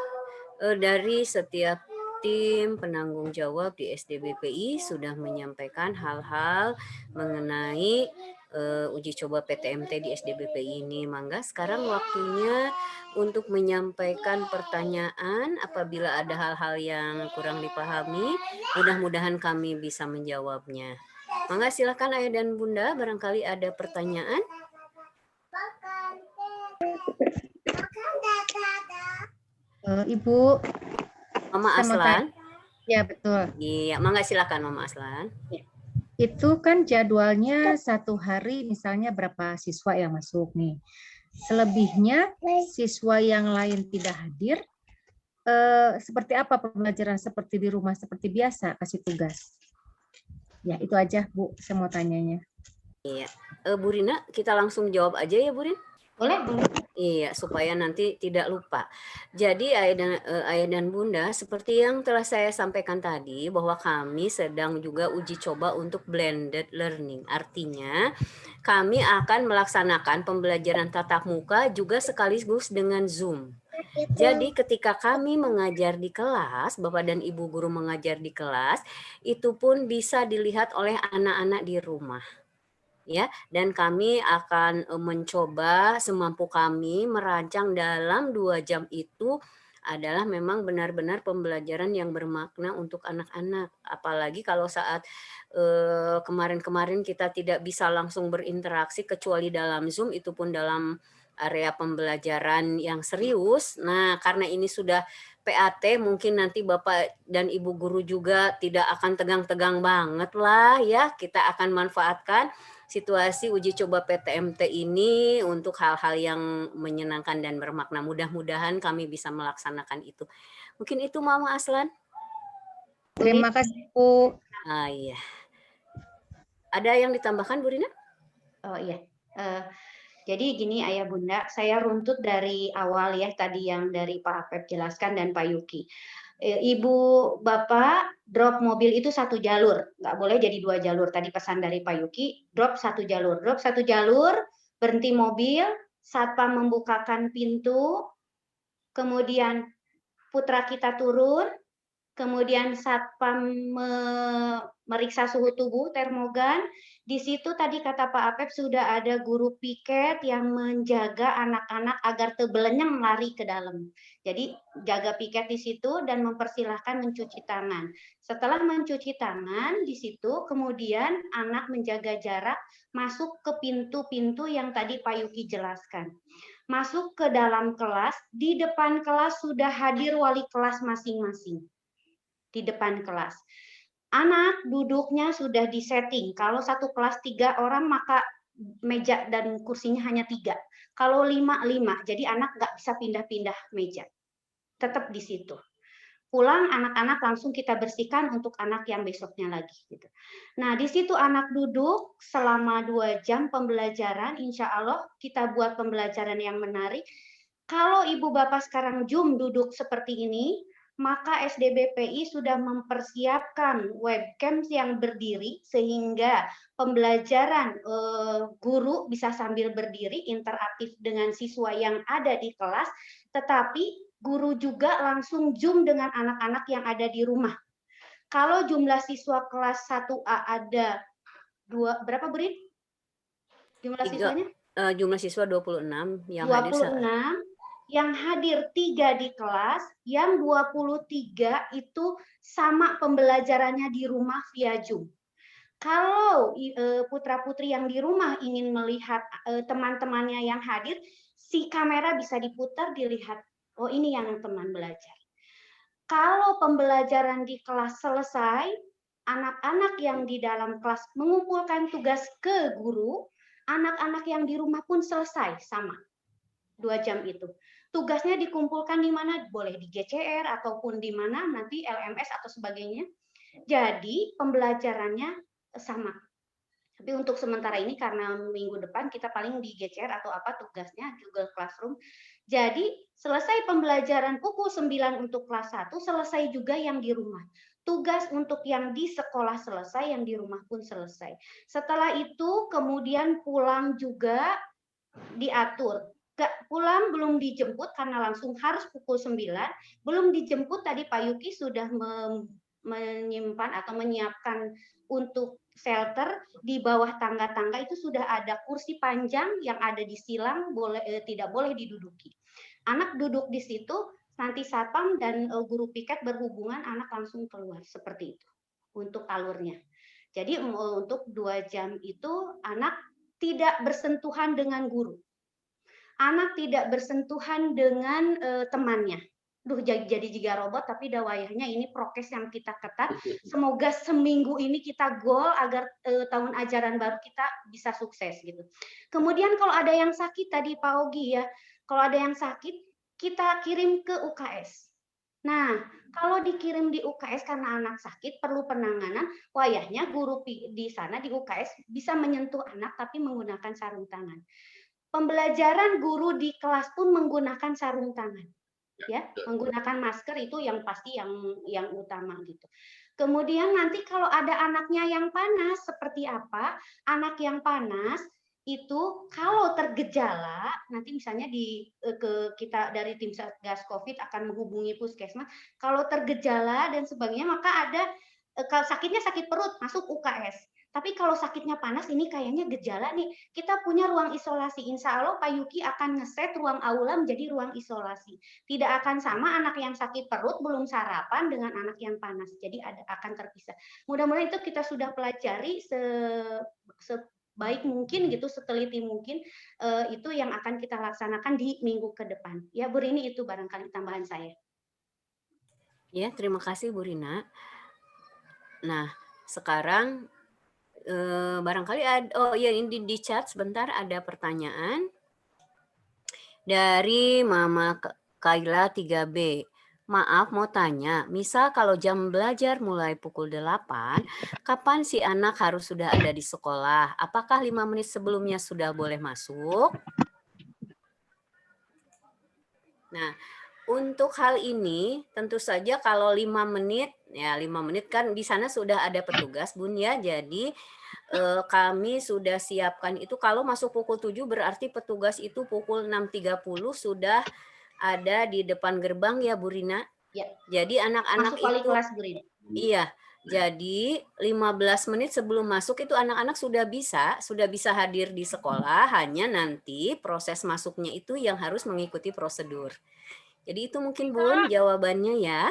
dari setiap tim penanggung jawab di SDBPI sudah menyampaikan hal-hal mengenai uji coba PTMT di SDBPI ini. Mangga sekarang waktunya untuk menyampaikan pertanyaan. Apabila ada hal-hal yang kurang dipahami, mudah-mudahan kami bisa menjawabnya. Mangga silakan Ayah dan Bunda, barangkali ada pertanyaan. Ibu Mama Aslan. Ya betul. Iya, mangga silakan Mama Aslan. Itu kan jadwalnya satu hari misalnya berapa siswa yang masuk nih. Selebihnya siswa yang lain tidak hadir, seperti apa pembelajaran seperti di rumah seperti biasa kasih tugas? Ya itu aja Bu, saya mau tanyanya. Iya, Bu Rina kita langsung jawab aja ya Bu Rin. Boleh. Iya, supaya nanti tidak lupa. Jadi Ayah dan Bunda, seperti yang telah saya sampaikan tadi, bahwa kami sedang juga uji coba untuk blended learning. Artinya, kami akan melaksanakan pembelajaran tatap muka juga sekaligus dengan Zoom. Jadi ketika kami mengajar di kelas, Bapak dan Ibu guru mengajar di kelas, itu pun bisa dilihat oleh anak-anak di rumah. Ya, dan kami akan mencoba semampu kami merancang dalam 2 jam itu adalah memang benar-benar pembelajaran yang bermakna untuk anak-anak. Apalagi kalau saat kemarin-kemarin kita tidak bisa langsung berinteraksi kecuali dalam Zoom, itu pun dalam area pembelajaran yang serius. Nah, karena ini sudah PAT, mungkin nanti Bapak dan Ibu guru juga tidak akan tegang-tegang banget lah ya. Kita akan manfaatkan situasi uji coba PTMT ini untuk hal-hal yang menyenangkan dan bermakna. Mudah-mudahan kami bisa melaksanakan itu. Mungkin itu Mama Aslan. Terima kasih Bu. Iya. Ada yang ditambahkan Bu Rina? Oh iya. Jadi gini Ayah Bunda, saya runtut dari awal ya tadi yang dari Pak Apep jelaskan dan Pak Yuki. Ibu Bapak drop mobil itu 1 jalur, nggak boleh jadi 2 jalur. Tadi pesan dari Pak Yuki, drop 1 jalur. Drop 1 jalur, berhenti mobil, satpam membukakan pintu, kemudian putra kita turun, kemudian satpam meriksa suhu tubuh, termogan. Di situ tadi kata Pak Apep sudah ada guru piket yang menjaga anak-anak agar terbelenyem lari ke dalam. Jadi jaga piket di situ dan mempersilahkan mencuci tangan. Setelah mencuci tangan di situ, kemudian anak menjaga jarak masuk ke pintu-pintu yang tadi Pak Yuki jelaskan. Masuk ke dalam kelas, di depan kelas sudah hadir wali kelas masing-masing. Di depan kelas. Anak duduknya sudah disetting. Kalau satu kelas 3 orang, maka meja dan kursinya hanya 3. Kalau 5, 5. Jadi anak nggak bisa pindah-pindah meja. Tetap di situ. pulang anak-anak langsung kita bersihkan untuk anak yang besoknya lagi gitu. Nah, di situ anak duduk selama 2 jam pembelajaran, insya Allah kita buat pembelajaran yang menarik. Kalau ibu bapak sekarang Zoom duduk seperti ini, maka SDBPI sudah mempersiapkan webcam yang berdiri sehingga pembelajaran guru bisa sambil berdiri interaktif dengan siswa yang ada di kelas, tetapi guru juga langsung Zoom dengan anak-anak yang ada di rumah. Kalau jumlah siswa kelas 1A ada berapa Brin? Jumlah siswanya? Jumlah siswa 26 yang 26, hadir. Yang hadir 3 di kelas, yang 23 itu sama pembelajarannya di rumah via Zoom. Kalau putra-putri yang di rumah ingin melihat teman-temannya yang hadir, si kamera bisa diputar, dilihat. Oh, ini yang teman belajar. Kalau pembelajaran di kelas selesai, anak-anak yang di dalam kelas mengumpulkan tugas ke guru, anak-anak yang di rumah pun selesai sama 2 jam itu. Tugasnya dikumpulkan di mana? Boleh di GCR ataupun di mana nanti LMS atau sebagainya. Jadi pembelajarannya sama. Tapi untuk sementara ini karena minggu depan kita paling di GCR atau apa tugasnya Google Classroom. Jadi selesai pembelajaran pukul 9 untuk kelas 1, selesai juga yang di rumah. Tugas untuk yang di sekolah selesai, yang di rumah pun selesai. Setelah itu kemudian pulang juga diatur. Pulang belum dijemput karena langsung harus pukul 9. Belum dijemput tadi Pak Yuki sudah menyimpan atau menyiapkan untuk shelter di bawah tangga-tangga itu sudah ada kursi panjang yang ada di silang, tidak boleh diduduki. Anak duduk di situ, nanti satpam dan guru piket berhubungan, anak langsung keluar seperti itu untuk alurnya. Jadi untuk 2 jam itu anak tidak bersentuhan dengan guru, anak tidak bersentuhan dengan temannya. Jadi juga robot, tapi dawayahnya ini prokes yang kita ketat. Semoga seminggu ini kita goal agar tahun ajaran baru kita bisa sukses gitu. Kemudian kalau ada yang sakit tadi Pak Ogi ya, kalau ada yang sakit kita kirim ke UKS. Nah, kalau dikirim di UKS karena anak sakit perlu penanganan, wayahnya guru di sana di UKS bisa menyentuh anak tapi menggunakan sarung tangan. Pembelajaran guru di kelas pun menggunakan sarung tangan. Ya, menggunakan masker itu yang pasti yang utama gitu. Kemudian nanti kalau ada anaknya yang panas seperti apa? Anak yang panas itu kalau tergejala nanti misalnya kita dari tim Satgas Covid akan menghubungi puskesmas. Kalau tergejala dan sebagainya maka ada kalau sakitnya sakit perut masuk UKS. Tapi kalau sakitnya panas ini kayaknya gejala nih. Kita punya ruang isolasi. Insya Allah Pak Yuki akan ngeset ruang aula menjadi ruang isolasi. Tidak akan sama anak yang sakit perut belum sarapan dengan anak yang panas. Jadi akan terpisah. Mudah-mudahan itu kita sudah pelajari sebaik mungkin gitu, seteliti mungkin itu yang akan kita laksanakan di minggu ke depan. Ya Bu Rini, itu barangkali tambahan saya. Ya, terima kasih Bu Rina. Nah, sekarang barangkali ada, oh ya ini di chat sebentar ada pertanyaan dari Mama Kaila 3B. Maaf mau tanya, misal kalau jam belajar mulai pukul 8, kapan si anak harus sudah ada di sekolah? Apakah 5 menit sebelumnya sudah boleh masuk? Nah, untuk hal ini tentu saja kalau 5 menit, ya 5 menit kan di sana sudah ada petugas Bun ya, jadi kami sudah siapkan itu kalau masuk pukul 7 berarti petugas itu pukul 6.30 sudah ada di depan gerbang ya Bu Rina. Ya. Jadi anak-anak itu kelas Bu Rina. Iya. Jadi 15 menit sebelum masuk itu anak-anak sudah bisa hadir di sekolah, hanya nanti proses masuknya itu yang harus mengikuti prosedur. Jadi itu mungkin Bun jawabannya ya.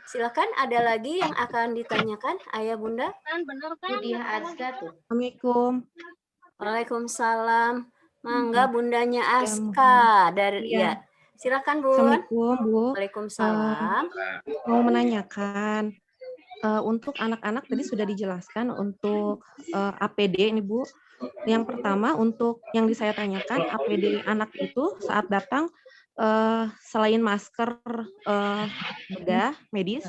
Silakan ada lagi yang akan ditanyakan Ayah Bunda? Benar kan? Budiah Azka tuh. Assalamualaikum. Waalaikumsalam. Mangga Bundanya Aska dari ya. Silakan Bun. Assalamualaikum Bu. Waalaikumsalam. Mau menanyakan untuk anak-anak tadi sudah dijelaskan untuk APD ini Bu. Yang pertama untuk yang saya tanyakan APD anak itu saat datang selain masker bedah medis,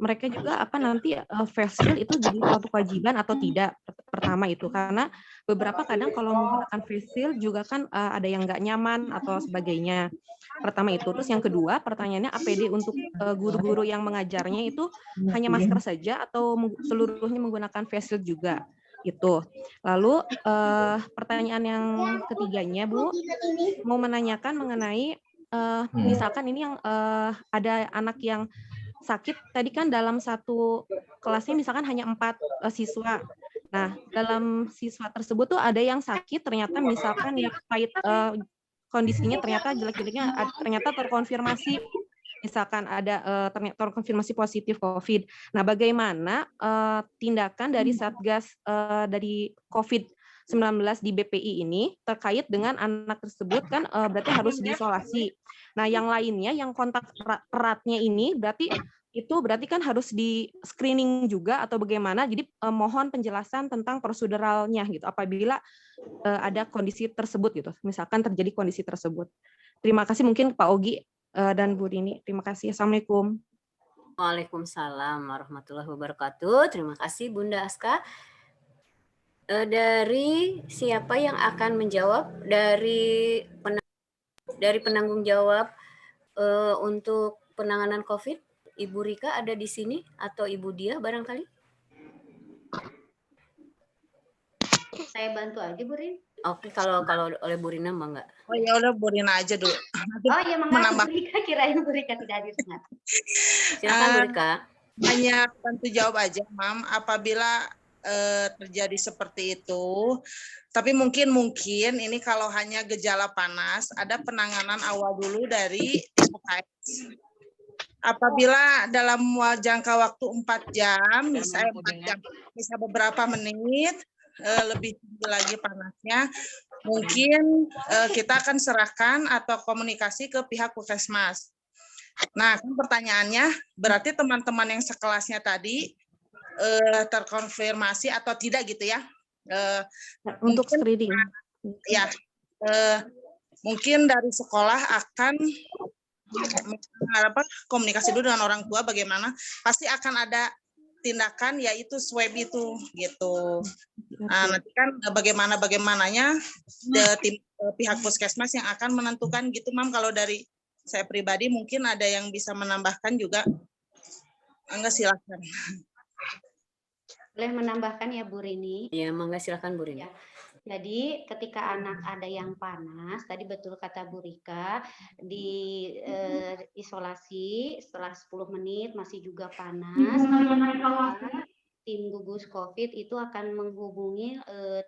mereka juga nanti face shield itu jadi suatu kewajiban atau tidak? Pertama itu, karena beberapa kadang kalau menggunakan face shield juga kan ada yang nggak nyaman atau sebagainya. Pertama itu. Terus yang kedua, pertanyaannya APD untuk guru-guru yang mengajarnya itu hanya masker saja atau seluruhnya menggunakan face shield juga? Itu. Lalu pertanyaan yang ketiganya, Bu, mau menanyakan mengenai misalkan ini yang ada anak yang sakit, tadi kan dalam satu kelasnya misalkan hanya 4 siswa. Nah, dalam siswa tersebut tuh ada yang sakit, ternyata misalkan yang kondisinya ternyata jelek-jeleknya ternyata terkonfirmasi, misalkan ada terkonfirmasi positif COVID. Nah, bagaimana tindakan dari Satgas dari COVID-19 di BPI ini terkait dengan anak tersebut kan berarti harus diisolasi. Nah, yang lainnya yang kontak eratnya ini berarti kan harus di screening juga atau bagaimana? Jadi mohon penjelasan tentang proseduralnya gitu apabila ada kondisi tersebut gitu. Misalkan terjadi kondisi tersebut. Terima kasih mungkin Pak Ogi dan Bu Rini. Terima kasih. Assalamualaikum. Waalaikumsalam warahmatullahi wabarakatuh. Terima kasih Bunda Aska. Dari siapa yang akan menjawab? Dari penanggung jawab untuk penanganan COVID, Ibu Rika ada di sini atau Ibu Dia barangkali? Saya bantu aja Bu Rin. Oke, kalau oleh Bu Rina mah enggak. Oh ya udah Bu Rina aja dulu. Oh iya, menambah. Bu Rika, kirain Bu Rika tidak hadir. Silakan Bu Rika. Hanya bantu jawab aja, Mam, apabila terjadi seperti itu. Tapi mungkin ini kalau hanya gejala panas, ada penanganan awal dulu dari UKS. Apabila dalam jangka waktu 4 jam, misalnya 4 jam, bisa beberapa menit, lebih tinggi lagi panasnya, mungkin kita akan serahkan atau komunikasi ke pihak Puskesmas. Nah, kan pertanyaannya, berarti teman-teman yang sekelasnya tadi terkonfirmasi atau tidak gitu ya? Untuk screening. Ya, mungkin dari sekolah akan komunikasi dulu dengan orang tua bagaimana, pasti akan ada tindakan yaitu swab itu gitu. Nah, nanti kan bagaimananya tim pihak Puskesmas yang akan menentukan gitu, Mam. Kalau dari saya pribadi mungkin ada yang bisa menambahkan juga. Enggak, silakan. Boleh menambahkan ya Bu Rini? Ya, mangga silakan Bu Rini. Ya. Jadi ketika anak ada yang panas, tadi betul kata Bu Rika, di isolasi setelah 10 menit masih juga panas, tim gugus COVID itu akan menghubungi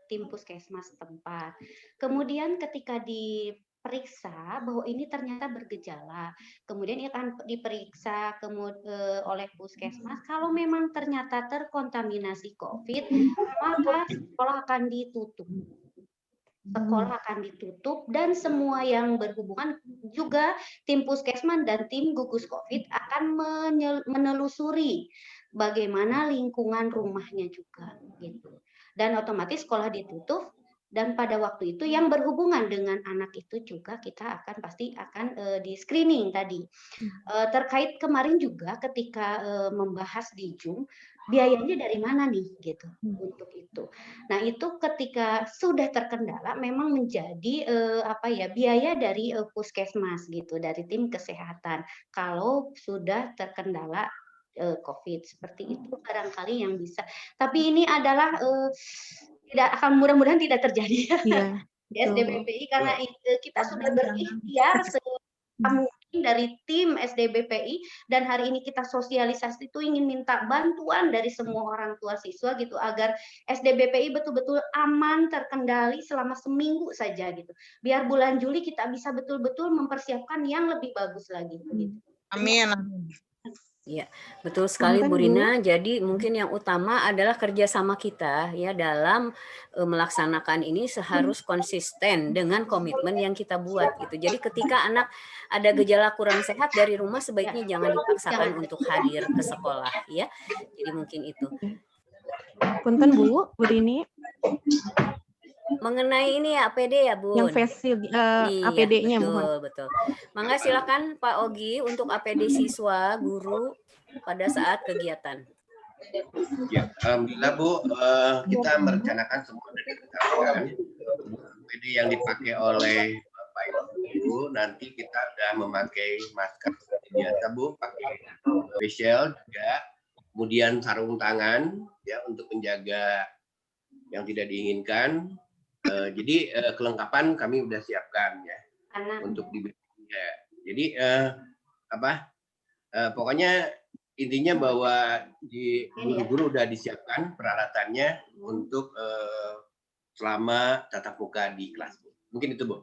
tim Puskesmas setempat. Kemudian ketika diperiksa bahwa ini ternyata bergejala, kemudian akan diperiksa oleh Puskesmas. Kalau memang ternyata terkontaminasi COVID, maka sekolah akan ditutup. Sekolah akan ditutup dan semua yang berhubungan juga tim Puskesmas dan tim gugus COVID akan menelusuri bagaimana lingkungan rumahnya juga gitu. Dan otomatis sekolah ditutup. Dan pada waktu itu yang berhubungan dengan anak itu juga kita pasti akan di screening tadi. Terkait kemarin juga ketika membahas di Zoom, biayanya dari mana nih gitu untuk itu. Nah, itu ketika sudah terkendala memang menjadi biaya dari Puskesmas gitu, dari tim kesehatan. Kalau sudah terkendala COVID seperti itu barangkali yang bisa. Tapi ini adalah tidak akan, mudah-mudahan tidak terjadi di SDBPI karena kita sudah berikhtiar mungkin dari tim SDBPI dan hari ini kita sosialisasi itu ingin minta bantuan dari semua orang tua siswa gitu agar SDBPI betul-betul aman terkendali selama seminggu saja gitu. Biar bulan Juli kita bisa betul-betul mempersiapkan yang lebih bagus lagi gitu. Amin. Ya, betul sekali Bu Rina. Jadi mungkin yang utama adalah kerjasama kita ya dalam melaksanakan ini harus konsisten dengan komitmen yang kita buat gitu. Jadi ketika anak ada gejala kurang sehat dari rumah sebaiknya jangan dipaksakan untuk hadir ke sekolah ya. Jadi mungkin itu. Punten Bu Rini. mengenai ini ya APD ya, Bun? Yang face shield, Iya, APD-nya mohon. betul. Mangga silakan Pak Ogi untuk APD siswa, guru pada saat kegiatan. Ya, alhamdulillah Bu, kita merencanakan semua dari keterangan APD yang dipakai oleh Bapak Ibu. Nanti kita sudah memakai masker seperti biasa Bu, pakai facial juga, kemudian sarung tangan ya untuk menjaga yang tidak diinginkan. Jadi kelengkapan kami sudah siapkan ya untuk diberikan. Jadi pokoknya intinya bahwa di guru-guru udah disiapkan peralatannya untuk selama tatap muka di kelas. Mungkin itu Bu.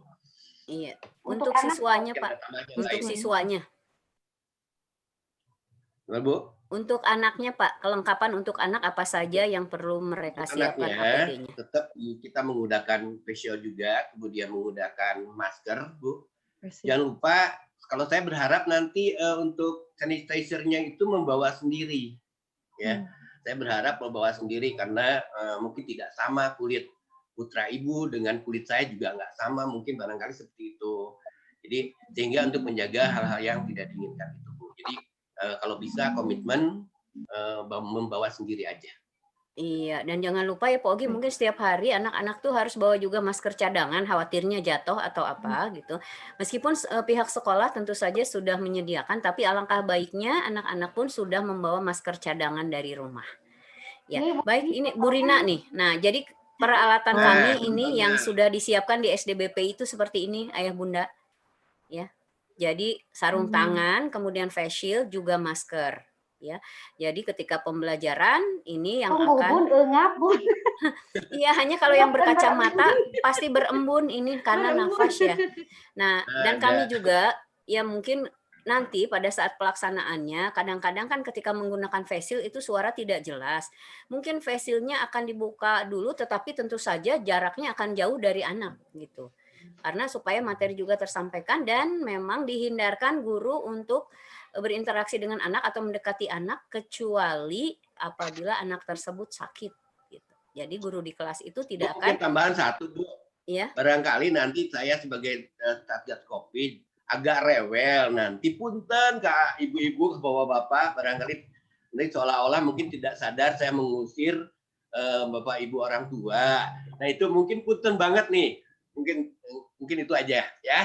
Iya. Untuk siswanya Pak. Untuk siswanya. Bu? Untuk anaknya Pak, kelengkapan untuk anak apa saja yang perlu mereka siapkan APD-nya? Tetap kita menggunakan facial juga, kemudian menggunakan masker Bu. Jangan lupa, kalau saya berharap nanti untuk sanitizer-nya itu membawa sendiri, ya. Saya berharap membawa sendiri karena mungkin tidak sama kulit putra ibu dengan kulit saya juga nggak sama, mungkin barangkali seperti itu. Jadi sehingga untuk menjaga hal-hal yang tidak diinginkan itu, Bu. Jadi kalau bisa komitmen membawa sendiri aja. Iya, dan jangan lupa ya Pak Ogi, mungkin setiap hari anak-anak tuh harus bawa juga masker cadangan, khawatirnya jatuh atau apa gitu. Meskipun pihak sekolah tentu saja sudah menyediakan, tapi alangkah baiknya anak-anak pun sudah membawa masker cadangan dari rumah. Ya, baik ini Bu Rina nih. Nah, jadi peralatan kami ini yang sudah disiapkan di SDBP itu seperti ini, Ayah Bunda. Ya. Jadi sarung tangan, kemudian face shield juga masker. Ya, jadi ketika pembelajaran ini yang akan iya hanya kalau yang berkacamata pasti berembun ini karena nafas ya. Nah, dan kami juga ya mungkin nanti pada saat pelaksanaannya kadang-kadang kan ketika menggunakan face shield itu suara tidak jelas. Mungkin face shield-nya akan dibuka dulu tetapi tentu saja jaraknya akan jauh dari anak gitu. Karena supaya materi juga tersampaikan dan memang dihindarkan guru untuk berinteraksi dengan anak atau mendekati anak kecuali apabila anak tersebut sakit gitu. Jadi guru di kelas itu tidak akan. Tambahan satu Bu. Ya. Barangkali nanti saya sebagai Satgas Covid agak rewel nanti punten ke ibu-ibu ke bapak-bapak barangkali nanti seolah-olah mungkin tidak sadar saya mengusir bapak ibu orang tua. Nah itu mungkin punten banget nih. Mungkin itu aja ya.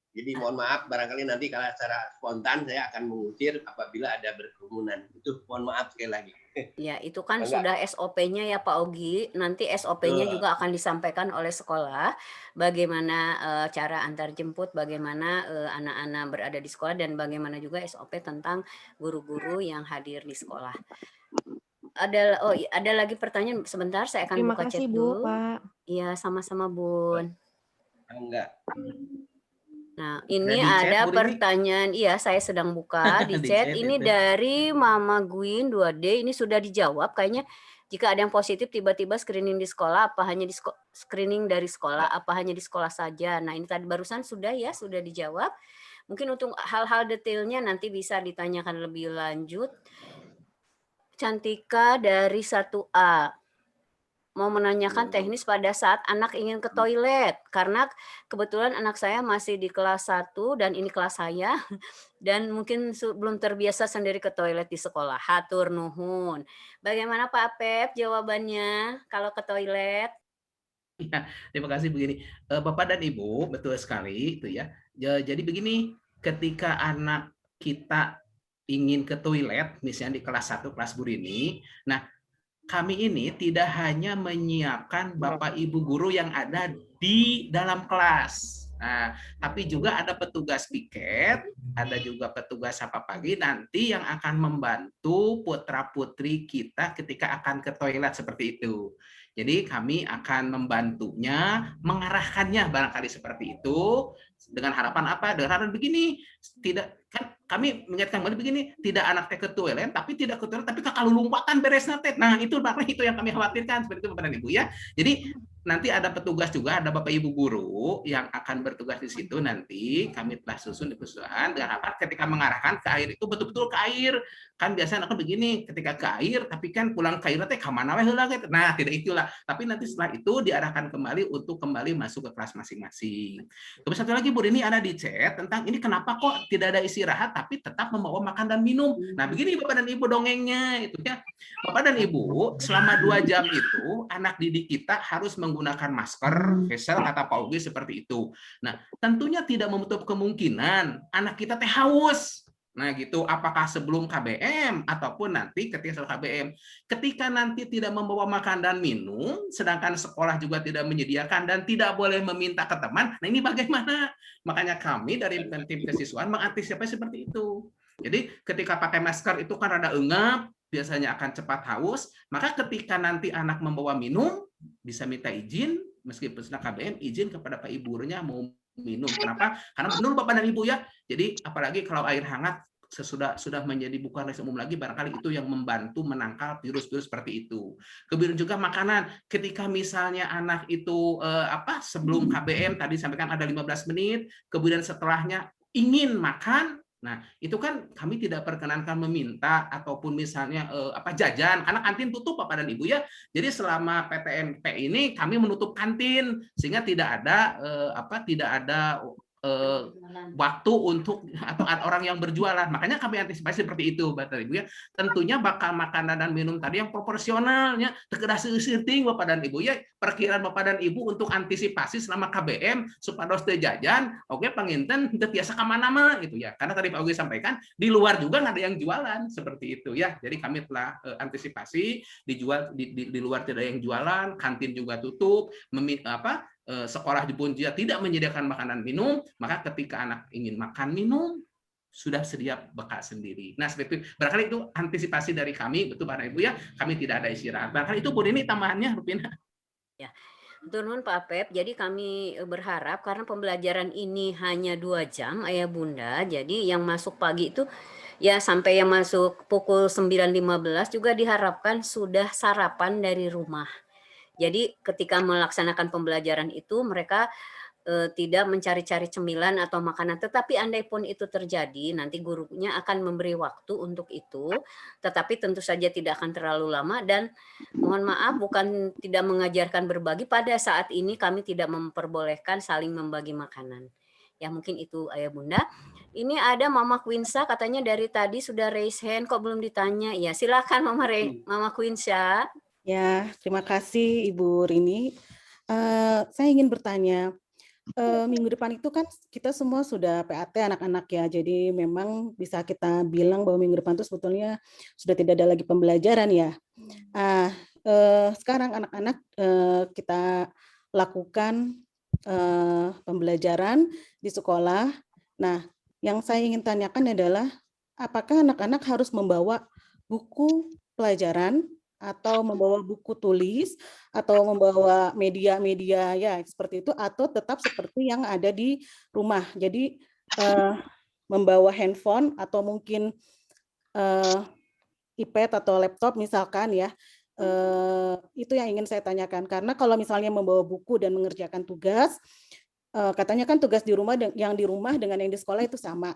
Jadi mohon maaf barangkali nanti kalau secara spontan saya akan mengusir apabila ada berkerumunan. Itu mohon maaf sekali lagi. Ya, itu kan sudah SOP-nya ya Pak Ogi. Nanti SOP-nya juga akan disampaikan oleh sekolah. Bagaimana cara antar jemput, bagaimana anak-anak berada di sekolah, dan bagaimana juga SOP tentang guru-guru yang hadir di sekolah. Ada lagi pertanyaan sebentar, saya akan buka chat dulu. Iya, sama-sama Bun. Enggak. Nah, ini ada pertanyaan, iya saya sedang buka di chat. Ini dari Mama Gwin 2D, ini sudah dijawab kayaknya. Jika ada yang positif tiba-tiba screening di sekolah, apa hanya di screening dari sekolah, apa hanya di sekolah saja. Nah, ini tadi barusan sudah dijawab. Mungkin untuk hal-hal detailnya nanti bisa ditanyakan lebih lanjut. Cantika dari 1A. Mau menanyakan teknis pada saat anak ingin ke toilet karena kebetulan anak saya masih di kelas 1 dan ini kelas saya dan mungkin belum terbiasa sendiri ke toilet di sekolah. Hatur nuhun. Bagaimana Pak Pep jawabannya kalau ke toilet? Ya, terima kasih begini. Bapak dan Ibu, betul sekali itu ya. Jadi begini, ketika anak kita ingin ke toilet misalnya di kelas 1 kelas Bu Rini, nah kami ini tidak hanya menyiapkan Bapak Ibu guru yang ada di dalam kelas. Nah, tapi juga ada petugas piket, ada juga petugas sapa pagi nanti yang akan membantu putra-putri kita ketika akan ke toilet seperti itu. Jadi kami akan membantunya, mengarahkannya barangkali seperti itu. Dengan harapan apa? Dengan harapan begini, tidak kan kami mengingatkan kembali begini, tidak anak teh ke toilet, tapi tidak ke toilet, tapi kalau lompatan beres nanti. Nah itu makanya itu yang kami khawatirkan seperti itu Bapak dan Ibu ya. Jadi nanti ada petugas juga, ada Bapak Ibu guru yang akan bertugas di situ nanti. Kami telah susun di perusahaan dengan apa? Ketika mengarahkan ke air itu betul-betul ke air. Kan biasanya aku begini, ketika ke air, tapi kan pulang ke air teh kemana weh heula gitu. Nah, tidak itulah. Tapi nanti setelah itu diarahkan kembali untuk kembali masuk ke kelas masing-masing. Terus satu lagi Bu Rini ada di chat tentang ini kenapa kok tidak ada istirahat tapi tetap membawa makan dan minum. Nah, begini Bapak dan Ibu dongengnya itu ya. Bapak dan Ibu, selama 2 jam itu anak didik kita harus menggunakan masker, facial kata Pak Ugi seperti itu. Nah, tentunya tidak menutup kemungkinan anak kita teh haus. Nah, gitu. Apakah sebelum KBM ataupun nanti ketika setelah KBM. Ketika nanti tidak membawa makan dan minum, sedangkan sekolah juga tidak menyediakan dan tidak boleh meminta ke teman. Nah, ini bagaimana? Makanya kami dari tim kesiswaan mengantisipasi seperti itu. Jadi, ketika pakai masker itu kan ada engap, biasanya akan cepat haus, maka ketika nanti anak membawa minum, bisa minta izin, meskipun sudah KBM, izin kepada Pak Ibu gurunya mau minum. Kenapa? Karena menurut Bapak dan Ibu ya, jadi apalagi kalau air hangat sudah menjadi bukan lesson umum lagi, barangkali itu yang membantu menangkal virus-virus seperti itu. Kemudian juga makanan, ketika misalnya anak itu sebelum KBM tadi sampaikan ada 15 menit, kemudian setelahnya ingin makan. Nah, itu kan kami tidak perkenankan meminta ataupun misalnya jajan karena kantin tutup Bapak dan Ibu ya. Jadi selama PTMP ini kami menutup kantin sehingga tidak ada waktu untuk atau orang yang berjualan. Makanya kami antisipasi seperti itu Bapak dan Ibu ya. Tentunya bakal makanan dan minum tadi yang proporsionalnya tegedas seueuting Bapak dan Ibu ya. Perkiraan Bapak dan Ibu untuk antisipasi selama KBM supados teu jajan, oke panginten teu tiasa ka mana-mana gitu ya. Karena tadi Pak Ogi sampaikan di luar juga nggak ada yang jualan seperti itu ya. Jadi kami telah antisipasi dijual di luar tidak ada yang jualan, kantin juga tutup, sekolah pun juga tidak menyediakan makanan minum, maka ketika anak ingin makan minum sudah sedia bekal sendiri. Nah, seperti itu. Barangkali itu antisipasi dari kami, betul Bapak Ibu ya. Kami tidak ada istirahat. Barangkali itu Bu Dini tambahannya, Rupina. Ya, betul Nun Pak Apep. Jadi kami berharap karena pembelajaran ini hanya 2 jam, Ayah Bunda. Jadi yang masuk pagi itu ya sampai yang masuk pukul 9.15 juga diharapkan sudah sarapan dari rumah. Jadi ketika melaksanakan pembelajaran itu mereka tidak mencari-cari cemilan atau makanan, tetapi andai pun itu terjadi, nanti gurunya akan memberi waktu untuk itu, tetapi tentu saja tidak akan terlalu lama dan mohon maaf bukan tidak mengajarkan berbagi, pada saat ini kami tidak memperbolehkan saling membagi makanan. Ya mungkin itu Ayah Bunda. Ini ada Mama Quinsa katanya dari tadi sudah raise hand kok belum ditanya. Ya silakan Mama Quinsa. Ya, terima kasih Ibu Rini. Saya ingin bertanya, minggu depan itu kan kita semua sudah PAT anak-anak ya, jadi memang bisa kita bilang bahwa minggu depan itu sebetulnya sudah tidak ada lagi pembelajaran ya. Sekarang anak-anak kita lakukan pembelajaran di sekolah. Nah, yang saya ingin tanyakan adalah apakah anak-anak harus membawa buku pelajaran atau membawa buku tulis atau membawa media-media ya seperti itu, atau tetap seperti yang ada di rumah. Jadi membawa handphone atau mungkin iPad atau laptop misalkan ya. Itu yang ingin saya tanyakan, karena kalau misalnya membawa buku dan mengerjakan tugas, katanya kan tugas di rumah yang di rumah dengan yang di sekolah itu sama.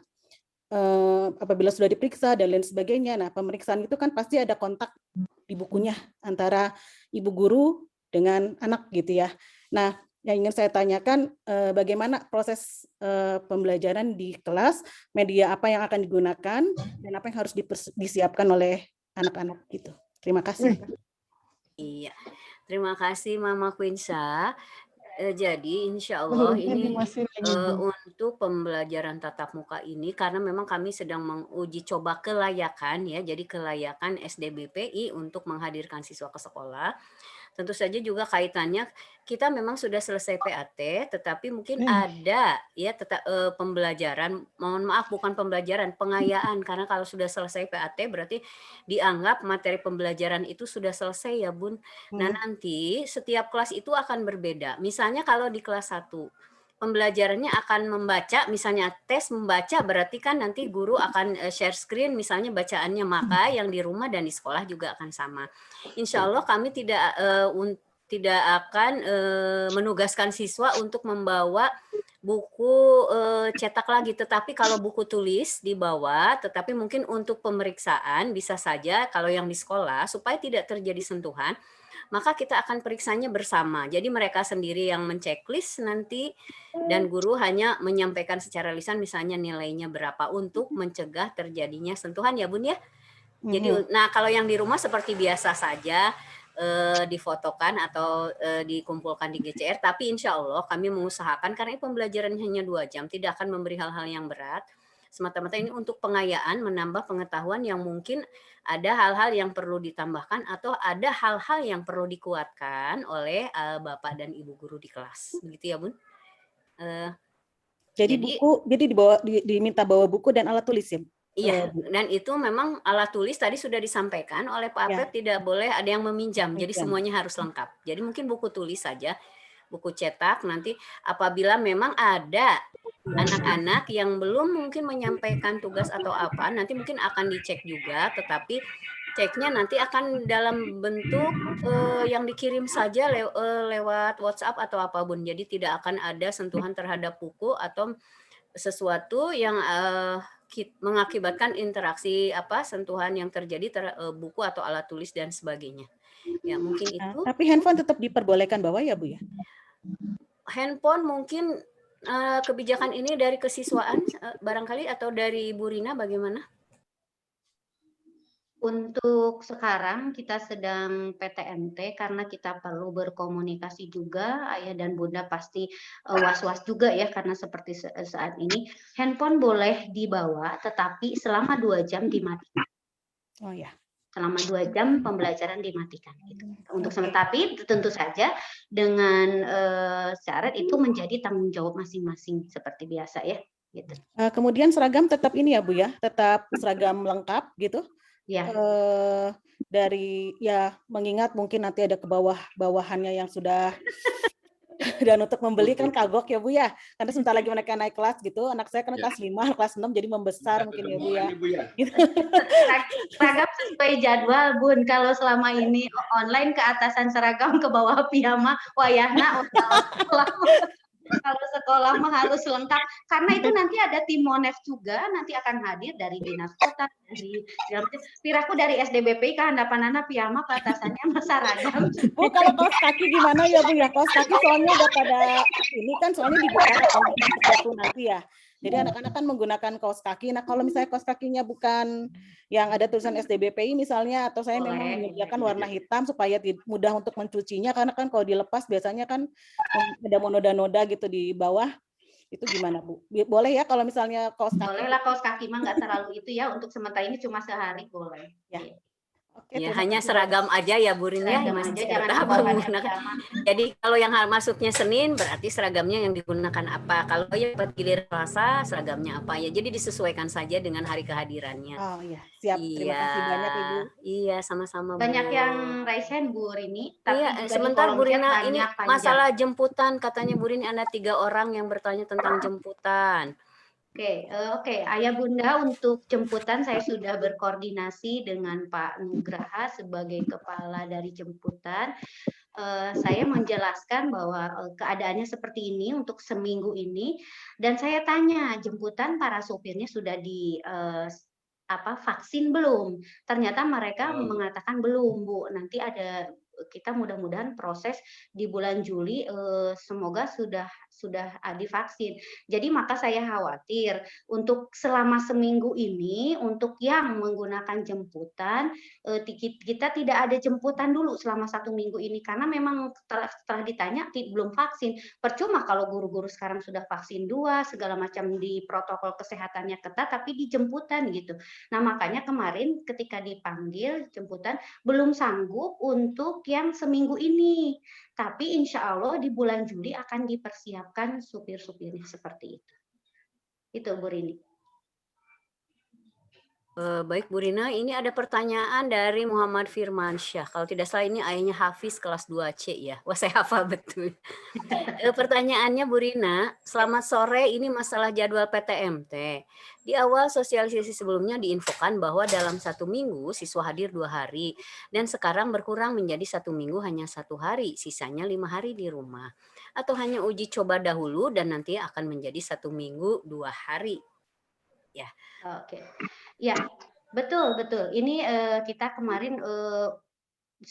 Apabila sudah diperiksa dan lain sebagainya. Nah, pemeriksaan itu kan pasti ada kontak di bukunya antara ibu guru dengan anak gitu ya. Nah, yang ingin saya tanyakan bagaimana proses pembelajaran di kelas, media apa yang akan digunakan dan apa yang harus disiapkan oleh anak-anak gitu. Terima kasih. Iya. Terima kasih Mama Quinsa. Jadi insya Allah ini untuk pembelajaran tatap muka ini karena memang kami sedang menguji coba kelayakan ya, jadi kelayakan SDBPI untuk menghadirkan siswa ke sekolah. Tentu saja juga kaitannya kita memang sudah selesai PAT, tetapi mungkin ada ya pembelajaran, mohon maaf bukan pembelajaran, pengayaan, karena kalau sudah selesai PAT berarti dianggap materi pembelajaran itu sudah selesai ya Bun. Nah nanti setiap kelas itu akan berbeda. Misalnya kalau di kelas 1 pembelajarannya akan membaca, misalnya tes membaca, berarti kan nanti guru akan share screen misalnya bacaannya, maka yang di rumah dan di sekolah juga akan sama. Insya Allah kami tidak tidak akan menugaskan siswa untuk membawa buku cetak lagi, tetapi kalau buku tulis dibawa, tetapi mungkin untuk pemeriksaan bisa saja kalau yang di sekolah supaya tidak terjadi sentuhan, maka kita akan periksanya bersama. Jadi mereka sendiri yang menceklis nanti dan guru hanya menyampaikan secara lisan misalnya nilainya berapa untuk mencegah terjadinya sentuhan ya Bun ya. Jadi nah kalau yang di rumah seperti biasa saja difotokan atau dikumpulkan di GCR, tapi insya Allah kami mengusahakan karena pembelajaran hanya 2 jam, tidak akan memberi hal-hal yang berat, semata-mata ini untuk pengayaan, menambah pengetahuan yang mungkin ada hal-hal yang perlu ditambahkan atau ada hal-hal yang perlu dikuatkan oleh Bapak dan Ibu guru di kelas, begitu ya Bun? Jadi diminta bawa buku dan alat tulis ya? Iya, dan itu memang alat tulis tadi sudah disampaikan oleh Pak Apep tidak boleh ada yang meminjam, jadi semuanya harus lengkap. Jadi mungkin buku tulis saja, buku cetak nanti apabila memang ada anak-anak yang belum mungkin menyampaikan tugas atau apa, nanti mungkin akan dicek juga, tetapi ceknya nanti akan dalam bentuk yang dikirim saja lewat WhatsApp atau apa Bun. Jadi tidak akan ada sentuhan terhadap buku atau sesuatu yang mengakibatkan interaksi sentuhan yang terjadi buku atau alat tulis dan sebagainya. Ya mungkin itu. Tapi handphone tetap diperbolehkan bawa ya Bu ya? Handphone mungkin kebijakan ini dari kesiswaan barangkali atau dari Bu Rina bagaimana? Untuk sekarang kita sedang PTMT karena kita perlu berkomunikasi juga, ayah dan bunda pasti was-was juga ya karena seperti saat ini handphone boleh dibawa tetapi selama 2 jam dimatikan. Oh ya. Selama 2 jam pembelajaran dimatikan. Gitu. Untuk tapi tentu saja dengan syarat itu menjadi tanggung jawab masing-masing seperti biasa ya. Gitu. Kemudian seragam tetap ini ya Bu ya, tetap seragam lengkap gitu. Ya. Dari ya mengingat mungkin nanti ada ke bawahannya yang sudah dan untuk membeli kan kagok ya Bu ya, karena sebentar lagi mereka naik kelas gitu, anak saya kan kelas 5, kelas 6 jadi membesar mungkin ya Bu ya. Gitu. Seragam sesuai jadwal Bun, kalau selama ini online ke atasan seragam ke bawah piyama wayahna kalau sekolah mah harus lengkap karena itu nanti ada tim Monef juga nanti akan hadir dari dinas kota dari piraku dari SDBPI kehandapanana piyama ke atasannya seragam. Bu kalau kaos kaki gimana ya Bu ya? Kaos kaki soalnya udah pada ini kan soalnya dibuka nanti ya. Jadi anak-anak kan menggunakan kaos kaki. Nah kalau misalnya kaos kakinya bukan yang ada tulisan SDBPI misalnya, atau saya memang menyediakan warna hitam supaya mudah untuk mencucinya, karena kan kalau dilepas biasanya kan ada noda-noda gitu di bawah. Itu gimana Bu? Boleh ya kalau misalnya kaos kaki? Boleh lah kaos kaki mah nggak terlalu itu ya, untuk sementara ini cuma sehari boleh. Ya. Oke, ya hanya seragam aja ya Bu Rin ya, masih menggunakan. Jadi kalau yang masuknya Senin berarti seragamnya yang digunakan apa? Kalau yang giliran Selasa seragamnya apa ya? Jadi disesuaikan saja dengan hari kehadirannya. Oh iya, siap. Terima kasih banyak Ibu. Iya, sama-sama. Banyak yang raise hand Bu Rini. Tapi iya, sebentar Bu Rina, ini masalah jemputan katanya Bu Rini ada 3 orang yang bertanya tentang jemputan. Oke, Ayah Bunda untuk jemputan saya sudah berkoordinasi dengan Pak Nugraha sebagai kepala dari jemputan. Saya menjelaskan bahwa keadaannya seperti ini untuk seminggu ini dan saya tanya jemputan para sopirnya sudah di vaksin belum? Ternyata mereka mengatakan belum Bu. Nanti ada kita mudah-mudahan proses di bulan Juli semoga sudah divaksin. Jadi maka saya khawatir untuk selama seminggu ini untuk yang menggunakan jemputan kita tidak ada jemputan dulu selama 1 minggu ini karena memang setelah ditanya belum vaksin. Percuma kalau guru-guru sekarang sudah vaksin 2 segala macam di protokol kesehatannya ketat tapi di jemputan gitu. Nah makanya kemarin ketika dipanggil jemputan belum sanggup untuk yang seminggu ini. Tapi insya Allah di bulan Juli akan dipersiapkan supir-supirnya seperti itu. Itu Bu Rini. Baik Bu Rina, ini ada pertanyaan dari Muhammad Firmansyah. Kalau tidak salah ini ayahnya Hafiz kelas 2C ya. Wah saya hafal betul. Pertanyaannya Bu Rina, selamat sore, ini masalah jadwal PTMT. Di awal sosialisasi sebelumnya diinfokan bahwa dalam 1 minggu siswa hadir 2 hari. Dan sekarang berkurang menjadi 1 minggu hanya 1 hari, sisanya 5 hari di rumah. Atau hanya uji coba dahulu dan nanti akan menjadi 1 minggu 2 hari. Ya. Oke. Ya, betul. Ini kita kemarin 1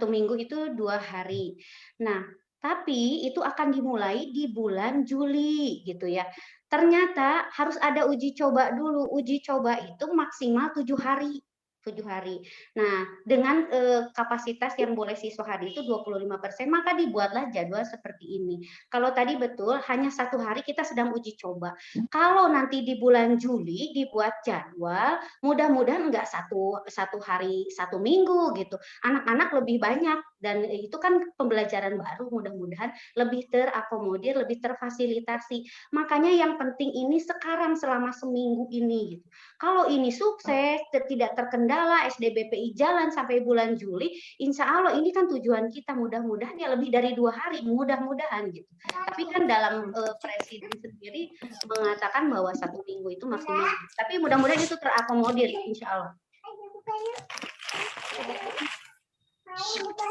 minggu itu 2 hari. Nah, tapi itu akan dimulai di bulan Juli gitu ya. Ternyata harus ada uji coba dulu. Uji coba itu maksimal 7 hari. 7 hari. Nah, dengan kapasitas yang boleh siswa hadir itu 25%, maka dibuatlah jadwal seperti ini. Kalau tadi betul hanya 1 hari kita sedang uji coba. Kalau nanti di bulan Juli dibuat jadwal, mudah-mudahan enggak 1 hari 1 minggu gitu. Anak-anak lebih banyak dan itu kan pembelajaran baru, mudah-mudahan lebih terakomodir, lebih terfasilitasi. Makanya yang penting ini sekarang selama seminggu ini gitu. Kalau ini sukses, tidak terkendala, SDBPI jalan sampai bulan Juli, insya Allah ini kan tujuan kita, mudah-mudahan ya lebih dari 2 hari, mudah-mudahan gitu. Tapi kan dalam Presiden sendiri mengatakan bahwa 1 minggu itu maksimal. Tapi mudah-mudahan itu terakomodir, insya Allah.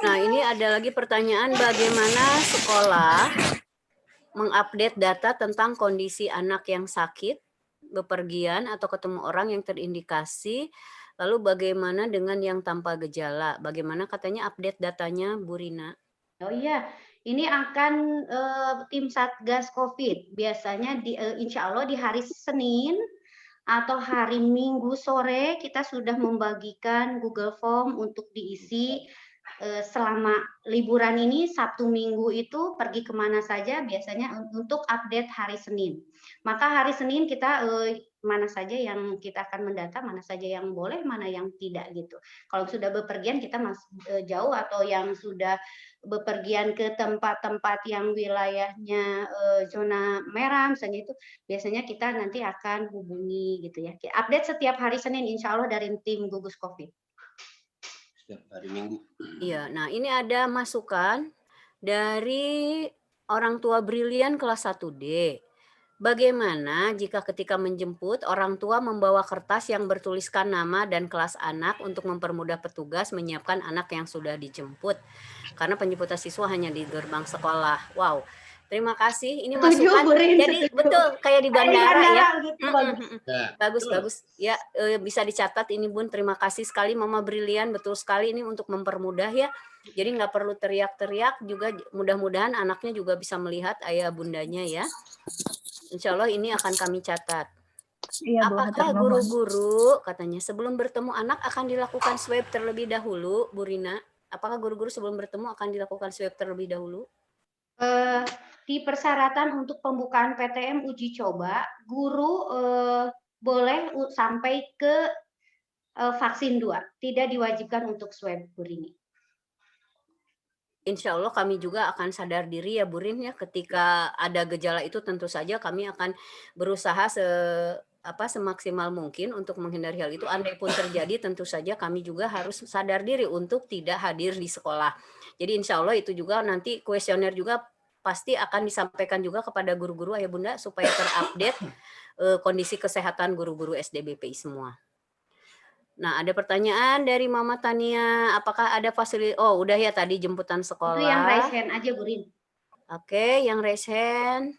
Nah, ini ada lagi pertanyaan, bagaimana sekolah mengupdate data tentang kondisi anak yang sakit, bepergian, atau ketemu orang yang terindikasi, lalu bagaimana dengan yang tanpa gejala? Bagaimana katanya update datanya, Bu Rina? Oh iya, ini akan tim Satgas COVID. Biasanya insya Allah di hari Senin atau hari Minggu sore kita sudah membagikan Google Form untuk diisi selama liburan ini. Sabtu Minggu itu pergi kemana saja biasanya untuk update hari Senin. Maka hari Senin kita mana saja yang kita akan mendata, mana saja yang boleh, mana yang tidak gitu. Kalau sudah bepergian kita masih jauh, atau yang sudah bepergian ke tempat-tempat yang wilayahnya zona merah misalnya, itu biasanya kita nanti akan hubungi gitu ya. Update setiap hari Senin insya Allah dari tim gugus COVID. Setiap hari Minggu. Iya, nah ini ada masukan dari orang tua brilian kelas 1D. Bagaimana jika ketika menjemput orang tua membawa kertas yang bertuliskan nama dan kelas anak untuk mempermudah petugas menyiapkan anak yang sudah dijemput? Karena penjemputan siswa hanya di gerbang sekolah. Wow. Terima kasih. Ini masukan. Jadi betul kayak di bandara ya. Bagus. Ya, bisa dicatat ini Bun. Terima kasih sekali Mama Brilian. Betul sekali ini untuk mempermudah ya. Jadi nggak perlu teriak-teriak juga. Mudah-mudahan anaknya juga bisa melihat ayah bundanya ya. Insya Allah ini akan kami catat. Iya, Bu, Apakah guru-guru katanya sebelum bertemu anak akan dilakukan swab terlebih dahulu, Bu Rina? Apakah guru-guru sebelum bertemu akan dilakukan swab terlebih dahulu? Di persyaratan untuk pembukaan PTM uji coba, guru boleh sampai ke vaksin 2, tidak diwajibkan untuk swab, Bu Rini. Insya Allah kami juga akan sadar diri ya Bu Rin ya, ketika ada gejala itu tentu saja kami akan berusaha semaksimal mungkin untuk menghindari hal itu. Andai pun terjadi tentu saja kami juga harus sadar diri untuk tidak hadir di sekolah. Jadi insya Allah itu juga nanti kuesioner juga pasti akan disampaikan juga kepada guru-guru ayah bunda supaya terupdate kondisi kesehatan guru-guru SDBPI semua. Nah, ada pertanyaan dari Mama Tania, apakah ada fasilitas? Oh, udah ya tadi jemputan sekolah. Itu yang raise hand aja, Bu Rin. Oke, yang raise hand.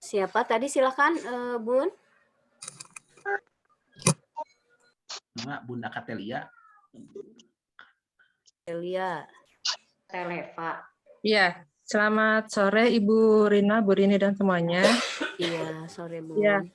Siapa tadi? Silakan, Bun. Bunda Katelia. Televa. Iya, selamat sore Ibu Rina, Bu Rini dan semuanya. Iya, sore Bu. Iya.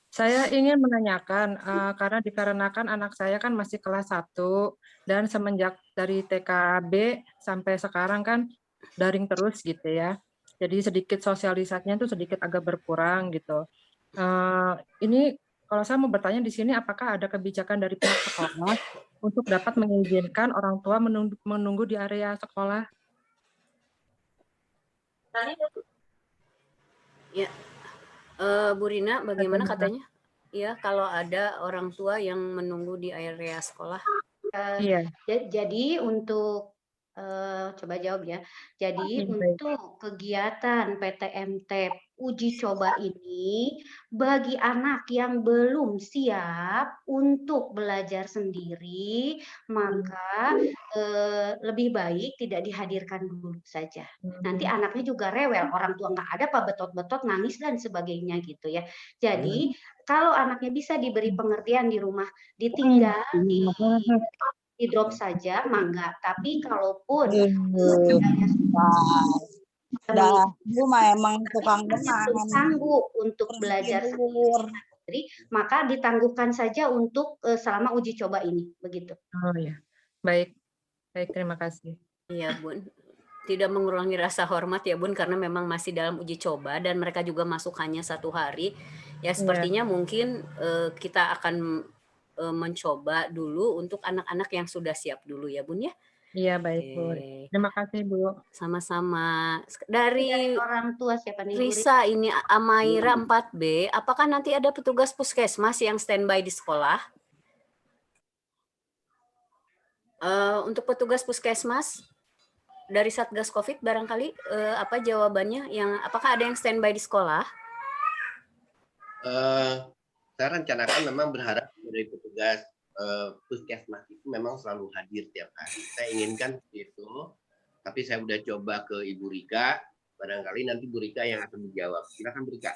Saya ingin menanyakan, karena dikarenakan anak saya kan masih kelas 1, dan semenjak dari TKB sampai sekarang kan daring terus gitu ya. Jadi sedikit sosialisasinya itu sedikit agak berkurang gitu. Ini kalau saya mau bertanya di sini, apakah ada kebijakan dari pihak sekolah untuk dapat mengizinkan orang tua menunggu di area sekolah? Ya. Bu Rina, bagaimana katanya? ya kalau ada orang tua yang menunggu di area sekolah? Iya. Jadi untuk coba jawab ya. Jadi untuk kegiatan PTMT uji coba ini bagi anak yang belum siap untuk belajar sendiri, maka lebih baik tidak dihadirkan dulu saja. Nanti anaknya juga rewel, orang tua nggak ada, apa betot-betot nangis dan sebagainya gitu ya. Jadi kalau anaknya bisa diberi pengertian di rumah, ditinggal di drop saja, mangga. Tapi kalaupun Bu mah emang tukang belum sanggup untuk belajar sendiri, maka ditangguhkan saja untuk selama uji coba ini, begitu. Oh ya, baik, baik, terima kasih. Iya Bun, tidak mengurangi rasa hormat ya Bun, karena memang masih dalam uji coba dan mereka juga masuk hanya 1 hari. Ya sepertinya mungkin kita akan mencoba dulu untuk anak-anak yang sudah siap dulu ya Bun ya. Iya baik Bu, terima kasih Bu. Sama-sama. Dari orang tua siapa nih? Risa ini Amaira 4B, apakah nanti ada petugas puskesmas yang standby di sekolah? Untuk petugas puskesmas dari Satgas Covid barangkali apa jawabannya? Apakah ada yang standby di sekolah? Saya rencanakan memang berharap dari petugas puskesmas itu memang selalu hadir tiap hari. Saya inginkan itu, tapi saya udah coba ke Ibu Rika, barangkali nanti Bu Rika yang akan menjawab. Silakan Bu Rika.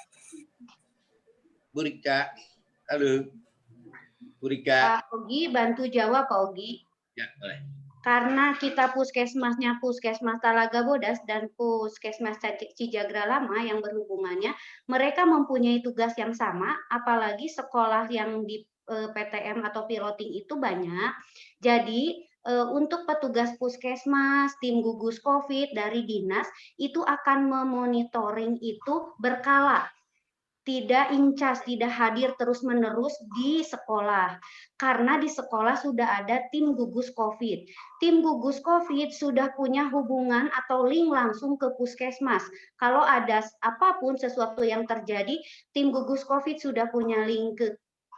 Bu Rika, halo. Bu Rika. Pak Ogi bantu jawab Pak Ogi. Ya, boleh. Karena kita puskesmasnya Puskesmas Talaga Bodas dan Puskesmas Cijagra Lama yang berhubungannya, mereka mempunyai tugas yang sama, apalagi sekolah yang di PTM atau piloting itu banyak. Jadi untuk petugas puskesmas, tim gugus COVID dari dinas itu akan memonitoring itu berkala. Tidak incas, tidak hadir terus-menerus di sekolah. Karena di sekolah sudah ada tim gugus COVID. Tim gugus COVID sudah punya hubungan atau link langsung ke puskesmas. Kalau ada apapun sesuatu yang terjadi, tim gugus COVID sudah punya link ke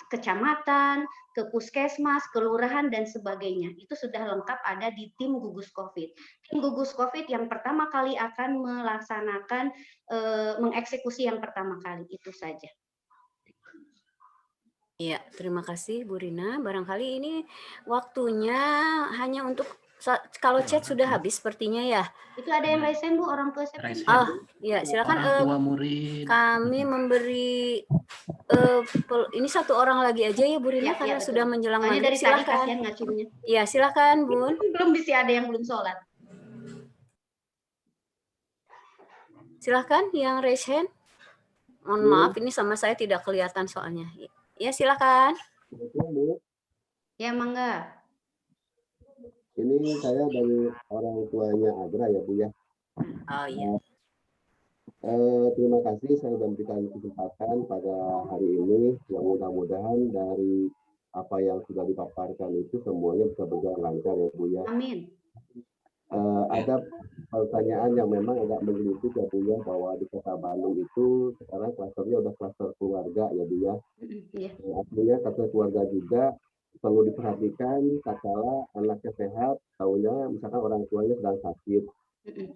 kecamatan, ke puskesmas, kelurahan, dan sebagainya. Itu sudah lengkap ada di tim gugus COVID. Tim gugus COVID yang pertama kali akan melaksanakan, mengeksekusi yang pertama kali, itu saja. Iya, terima kasih Bu Rina. Barangkali ini waktunya hanya untuk, kalau chat sudah habis sepertinya ya. Itu ada yang raise hand Bu, orang tua siapa? Oh, iya silakan. Orang tua murid. Kami memberi ini 1 orang lagi aja ya Bu Rina, karena sudah menjelang maghrib. Dari tadi Silakan. kasihan ngacungnya. Iya, silakan Bun. Belum bisa ada yang belum sholat. Silakan yang raise hand. Mohon maaf, ini sama saya tidak kelihatan soalnya. Ya, silakan. Ya, mangga. Ini saya dari orang tuanya Agra ya Bu ya. Oh iya. Terima kasih saya sudah memberikan kesempatan pada hari ini. Yang mudah-mudahan dari apa yang sudah dipaparkan itu semuanya bisa berjalan lancar ya Bu ya. Amin. Ada pertanyaan yang memang agak menggelitik ya Bu ya, bahwa di Kota Bandung itu sekarang klasternya udah klaster keluarga ya Bu ya. Artinya klaster keluarga juga perlu diperhatikan tatkala anaknya sehat, tahunya misalkan orang tuanya sedang sakit.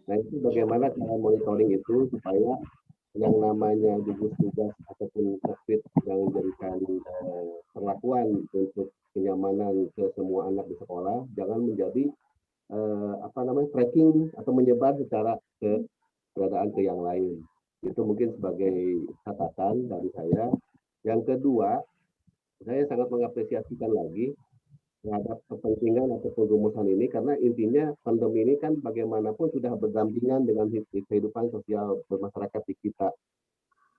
Nah itu bagaimana cara monitoring itu supaya yang namanya gugus tugas ataupun COVID yang menjadikan perlakuan untuk kenyamanan ke semua anak di sekolah jangan menjadi tracking atau menyebar secara keberadaan ke yang lain. Itu mungkin sebagai catatan dari saya. Yang kedua, saya sangat mengapresiasikan lagi terhadap kepentingan atau perumusan ini, karena intinya pandemi ini kan bagaimanapun sudah berdampingan dengan kehidupan sosial bermasyarakat di kita,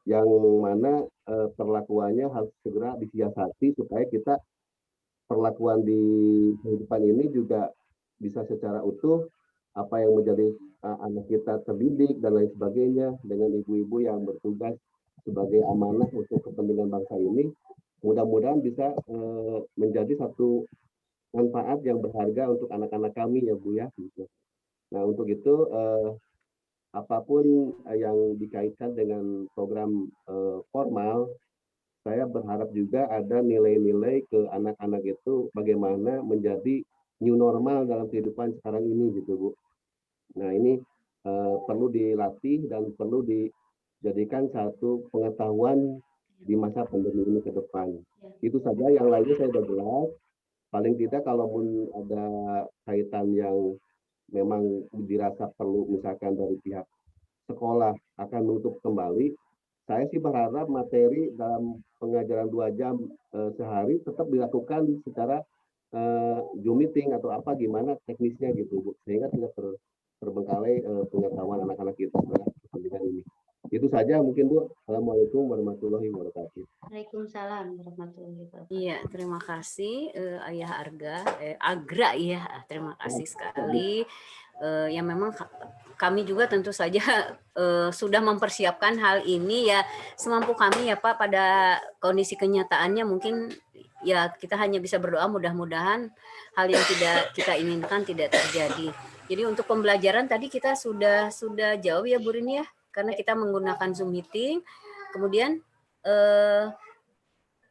yang mana perlakuannya harus segera disiasati supaya kita perlakuan di kehidupan ini juga bisa secara utuh, apa yang menjadi anak kita terdidik dan lain sebagainya, dengan ibu-ibu yang bertugas sebagai amanah untuk kepentingan bangsa ini, mudah-mudahan bisa menjadi satu manfaat yang berharga untuk anak-anak kami ya Bu ya. Nah untuk itu apapun yang dikaitkan dengan program formal saya berharap juga ada nilai-nilai ke anak-anak itu bagaimana menjadi new normal dalam kehidupan sekarang ini gitu Bu. Nah ini perlu dilatih dan perlu dijadikan satu pengetahuan di masa pandemi ini ke depan. Itu saja, yang lainnya saya sudah jelas. Paling tidak kalaupun ada kaitan yang memang dirasa perlu misalkan dari pihak sekolah akan menutup kembali, saya sih berharap materi dalam pengajaran 2 jam sehari tetap dilakukan secara Zoom meeting atau apa gimana teknisnya gitu Bu, sehingga tidak terbengkalai pengetahuan anak-anak kita terhadap kepentingan ini. Itu saja mungkin Bu. Assalamualaikum warahmatullahi wabarakatuh. Waalaikumsalam warahmatullahi wabarakatuh. Iya, terima kasih Ayah Agra ya, terima kasih sekali. Yang memang kami juga tentu saja sudah mempersiapkan hal ini ya semampu kami ya Pak, pada kondisi kenyataannya mungkin ya kita hanya bisa berdoa mudah-mudahan hal yang tidak kita inginkan tidak terjadi. Jadi untuk pembelajaran tadi kita sudah jawab ya Bu Rini ya, karena kita menggunakan Zoom meeting. Kemudian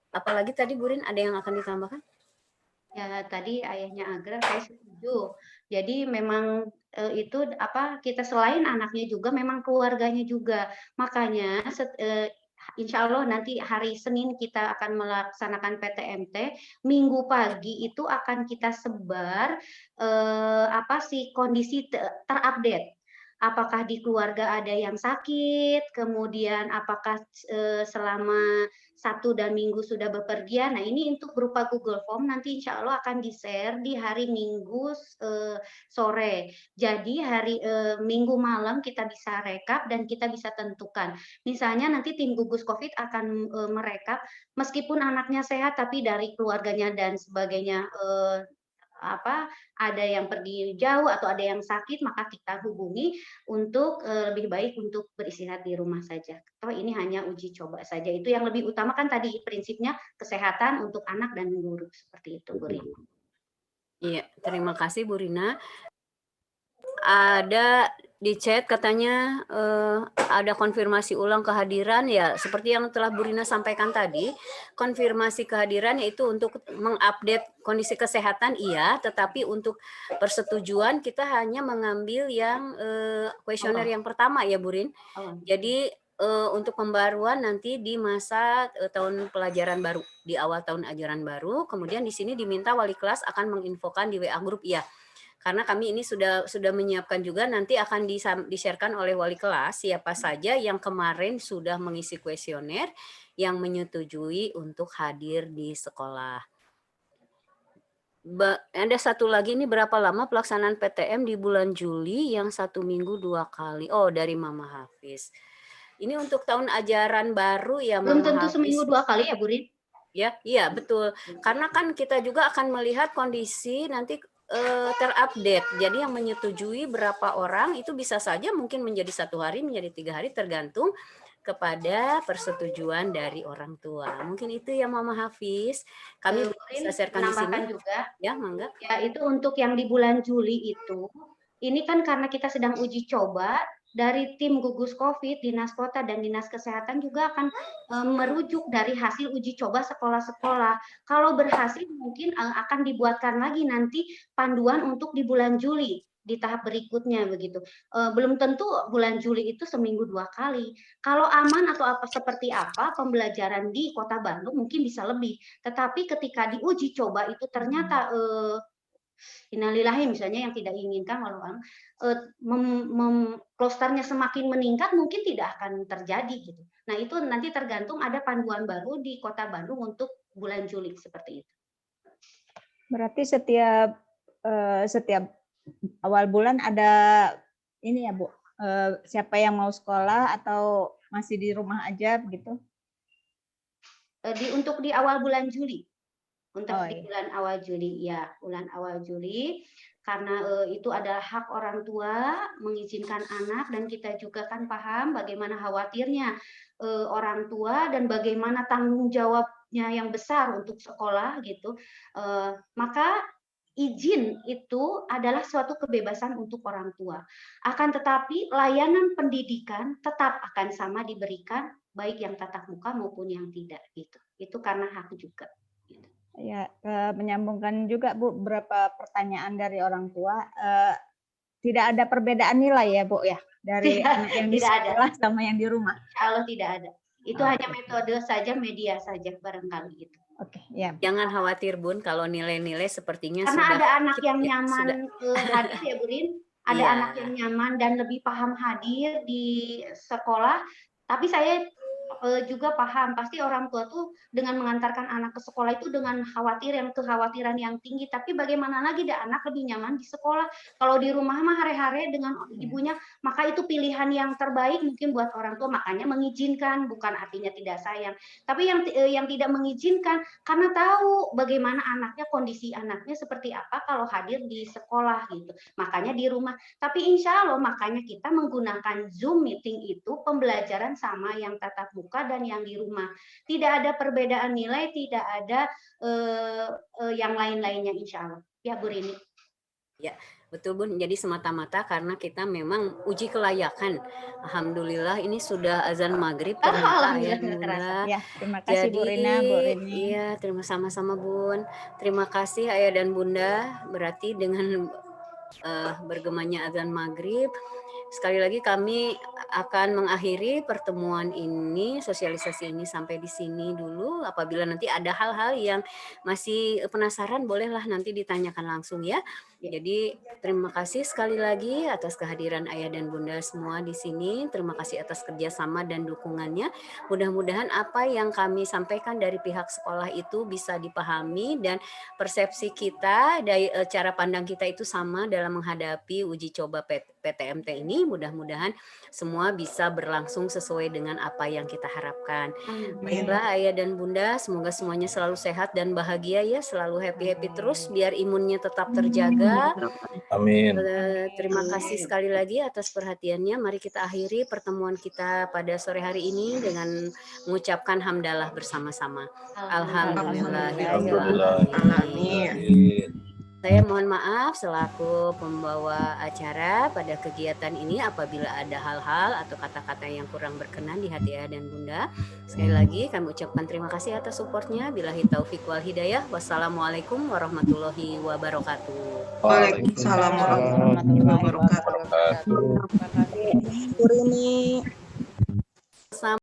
apalagi tadi Bu Rin ada yang akan ditambahkan? Ya tadi ayahnya Agra saya setuju. Jadi memang itu kita selain anaknya juga memang keluarganya juga. Makanya insya Allah nanti hari Senin kita akan melaksanakan PTMT. Minggu pagi itu akan kita sebar kondisi terupdate. Apakah di keluarga ada yang sakit, kemudian apakah selama Sabtu dan Minggu sudah bepergian. Nah ini untuk berupa Google Form nanti insya Allah akan di-share di hari Minggu sore. Jadi hari Minggu malam kita bisa rekap dan kita bisa tentukan. Misalnya nanti tim gugus COVID akan merekap meskipun anaknya sehat tapi dari keluarganya dan sebagainya ada yang pergi jauh atau ada yang sakit, maka kita hubungi untuk lebih baik untuk beristirahat di rumah saja. Toh ini hanya uji coba saja. Itu yang lebih utama kan tadi prinsipnya kesehatan untuk anak dan guru seperti itu, Bu Rina. Iya, terima kasih Bu Rina. Ada di chat katanya ada konfirmasi ulang kehadiran ya, seperti yang telah Bu Rina sampaikan tadi, konfirmasi kehadiran yaitu untuk mengupdate kondisi kesehatan iya, tetapi untuk persetujuan kita hanya mengambil yang kuesioner yang pertama ya Bu Rin. Jadi untuk pembaruan nanti di masa tahun pelajaran baru, di awal tahun ajaran baru, kemudian di sini diminta wali kelas akan menginfokan di WA grup ya. Karena kami ini sudah menyiapkan juga nanti akan di-sharekan oleh wali kelas siapa saja yang kemarin sudah mengisi kuesioner yang menyetujui untuk hadir di sekolah. Ada satu lagi, ini berapa lama pelaksanaan PTM di bulan Juli yang 1 minggu 2 kali. Oh, dari Mama Hafiz. Ini untuk tahun ajaran baru ya Mama Hafiz. Belum tentu seminggu 2 kali ya Bu Rin? Ya, iya betul. Karena kan kita juga akan melihat kondisi nanti terupdate. Jadi yang menyetujui berapa orang itu bisa saja mungkin menjadi 1 hari, menjadi 3 hari tergantung kepada persetujuan dari orang tua. Mungkin itu ya Mama Hafiz. Kami bisa sharekan di sini. Juga. Ya, Mangga. Ya, itu untuk yang di bulan Juli itu. Ini kan karena kita sedang uji coba, dari tim gugus COVID, Dinas Kota dan Dinas Kesehatan juga akan merujuk dari hasil uji coba sekolah-sekolah. Kalau berhasil mungkin akan dibuatkan lagi nanti panduan untuk di bulan Juli di tahap berikutnya begitu. Belum tentu bulan Juli itu seminggu 2 kali. Kalau aman atau seperti apa pembelajaran di Kota Bandung mungkin bisa lebih. Tetapi ketika diuji coba itu ternyata innalillahi misalnya yang tidak diinginkan walau klosternya semakin meningkat mungkin tidak akan terjadi gitu. Nah itu nanti tergantung ada panduan baru di Kota Bandung untuk bulan Juli seperti itu. Berarti setiap awal bulan ada ini ya Bu, siapa yang mau sekolah atau masih di rumah aja begitu? Untuk di awal bulan Juli. Untuk di bulan awal Juli, ya bulan awal Juli, karena itu adalah hak orang tua mengizinkan anak dan kita juga kan paham bagaimana khawatirnya orang tua dan bagaimana tanggung jawabnya yang besar untuk sekolah gitu. Maka izin itu adalah suatu kebebasan untuk orang tua. Akan tetapi layanan pendidikan tetap akan sama diberikan baik yang tatap muka maupun yang tidak gitu. Itu karena hak juga. Ya, menyambungkan juga Bu beberapa pertanyaan dari orang tua. Tidak ada perbedaan nilai ya Bu ya dari anak yang di Tidak ada. sekolah sama yang di rumah. Insya Allah tidak ada. Itu hanya metode saja, media saja barangkali gitu. Oke, ya. Jangan khawatir Bun, kalau nilai-nilai sepertinya Karena sudah ada anak yang ya, nyaman hadir ya Bu Rin. Ada Iya. anak yang nyaman dan lebih paham hadir di sekolah. Tapi saya juga paham, pasti orang tua tuh dengan mengantarkan anak ke sekolah itu dengan kekhawatiran yang tinggi. Tapi bagaimana lagi anak lebih nyaman di sekolah. Kalau di rumah mah hari-hari dengan ibunya, maka itu pilihan yang terbaik mungkin buat orang tua. Makanya mengizinkan, bukan artinya tidak sayang. Tapi yang tidak mengizinkan karena tahu bagaimana anaknya, kondisi anaknya seperti apa kalau hadir di sekolah gitu. Makanya di rumah. Tapi insya Allah makanya kita menggunakan Zoom meeting itu pembelajaran sama yang tatap muka dan yang di rumah. Tidak ada perbedaan nilai, tidak ada yang lain-lainnya insya Allah. Ya Bu Rini. Ya, betul Bun. Jadi semata-mata karena kita memang uji kelayakan. Alhamdulillah ini sudah azan maghrib ternyata Ayah dan Bunda. Ya, terima kasih Jadi, Bu Rina, Bu Rini. Iya, terima sama-sama Bun. Terima kasih Ayah dan Bunda. Berarti dengan bergemanya azan maghrib, sekali lagi kami akan mengakhiri pertemuan ini, sosialisasi ini sampai di sini dulu. Apabila nanti ada hal-hal yang masih penasaran, bolehlah nanti ditanyakan langsung ya. Jadi terima kasih sekali lagi atas kehadiran Ayah dan Bunda semua di sini. Terima kasih atas kerjasama dan dukungannya. Mudah-mudahan apa yang kami sampaikan dari pihak sekolah itu bisa dipahami dan persepsi kita, dari cara pandang kita itu sama dalam menghadapi uji coba PTMT ini. Mudah-mudahan semua bisa berlangsung sesuai dengan apa yang kita harapkan. Baiklah Ayah dan Bunda, semoga semuanya selalu sehat dan bahagia ya, selalu happy-happy terus biar imunnya tetap terjaga. Amin. Terima kasih sekali lagi atas perhatiannya. Mari kita akhiri pertemuan kita pada sore hari ini dengan mengucapkan hamdalah bersama-sama. Alhamdulillahirrahmanirrahim. Saya mohon maaf selaku pembawa acara pada kegiatan ini apabila ada hal-hal atau kata-kata yang kurang berkenan di hati Ayah dan Bunda. Sekali lagi kami ucapkan terima kasih atas supportnya. Billahi taufiq wal hidayah. Wassalamualaikum warahmatullahi wabarakatuh. Waalaikumsalam warahmatullahi wabarakatuh. Bu Rini.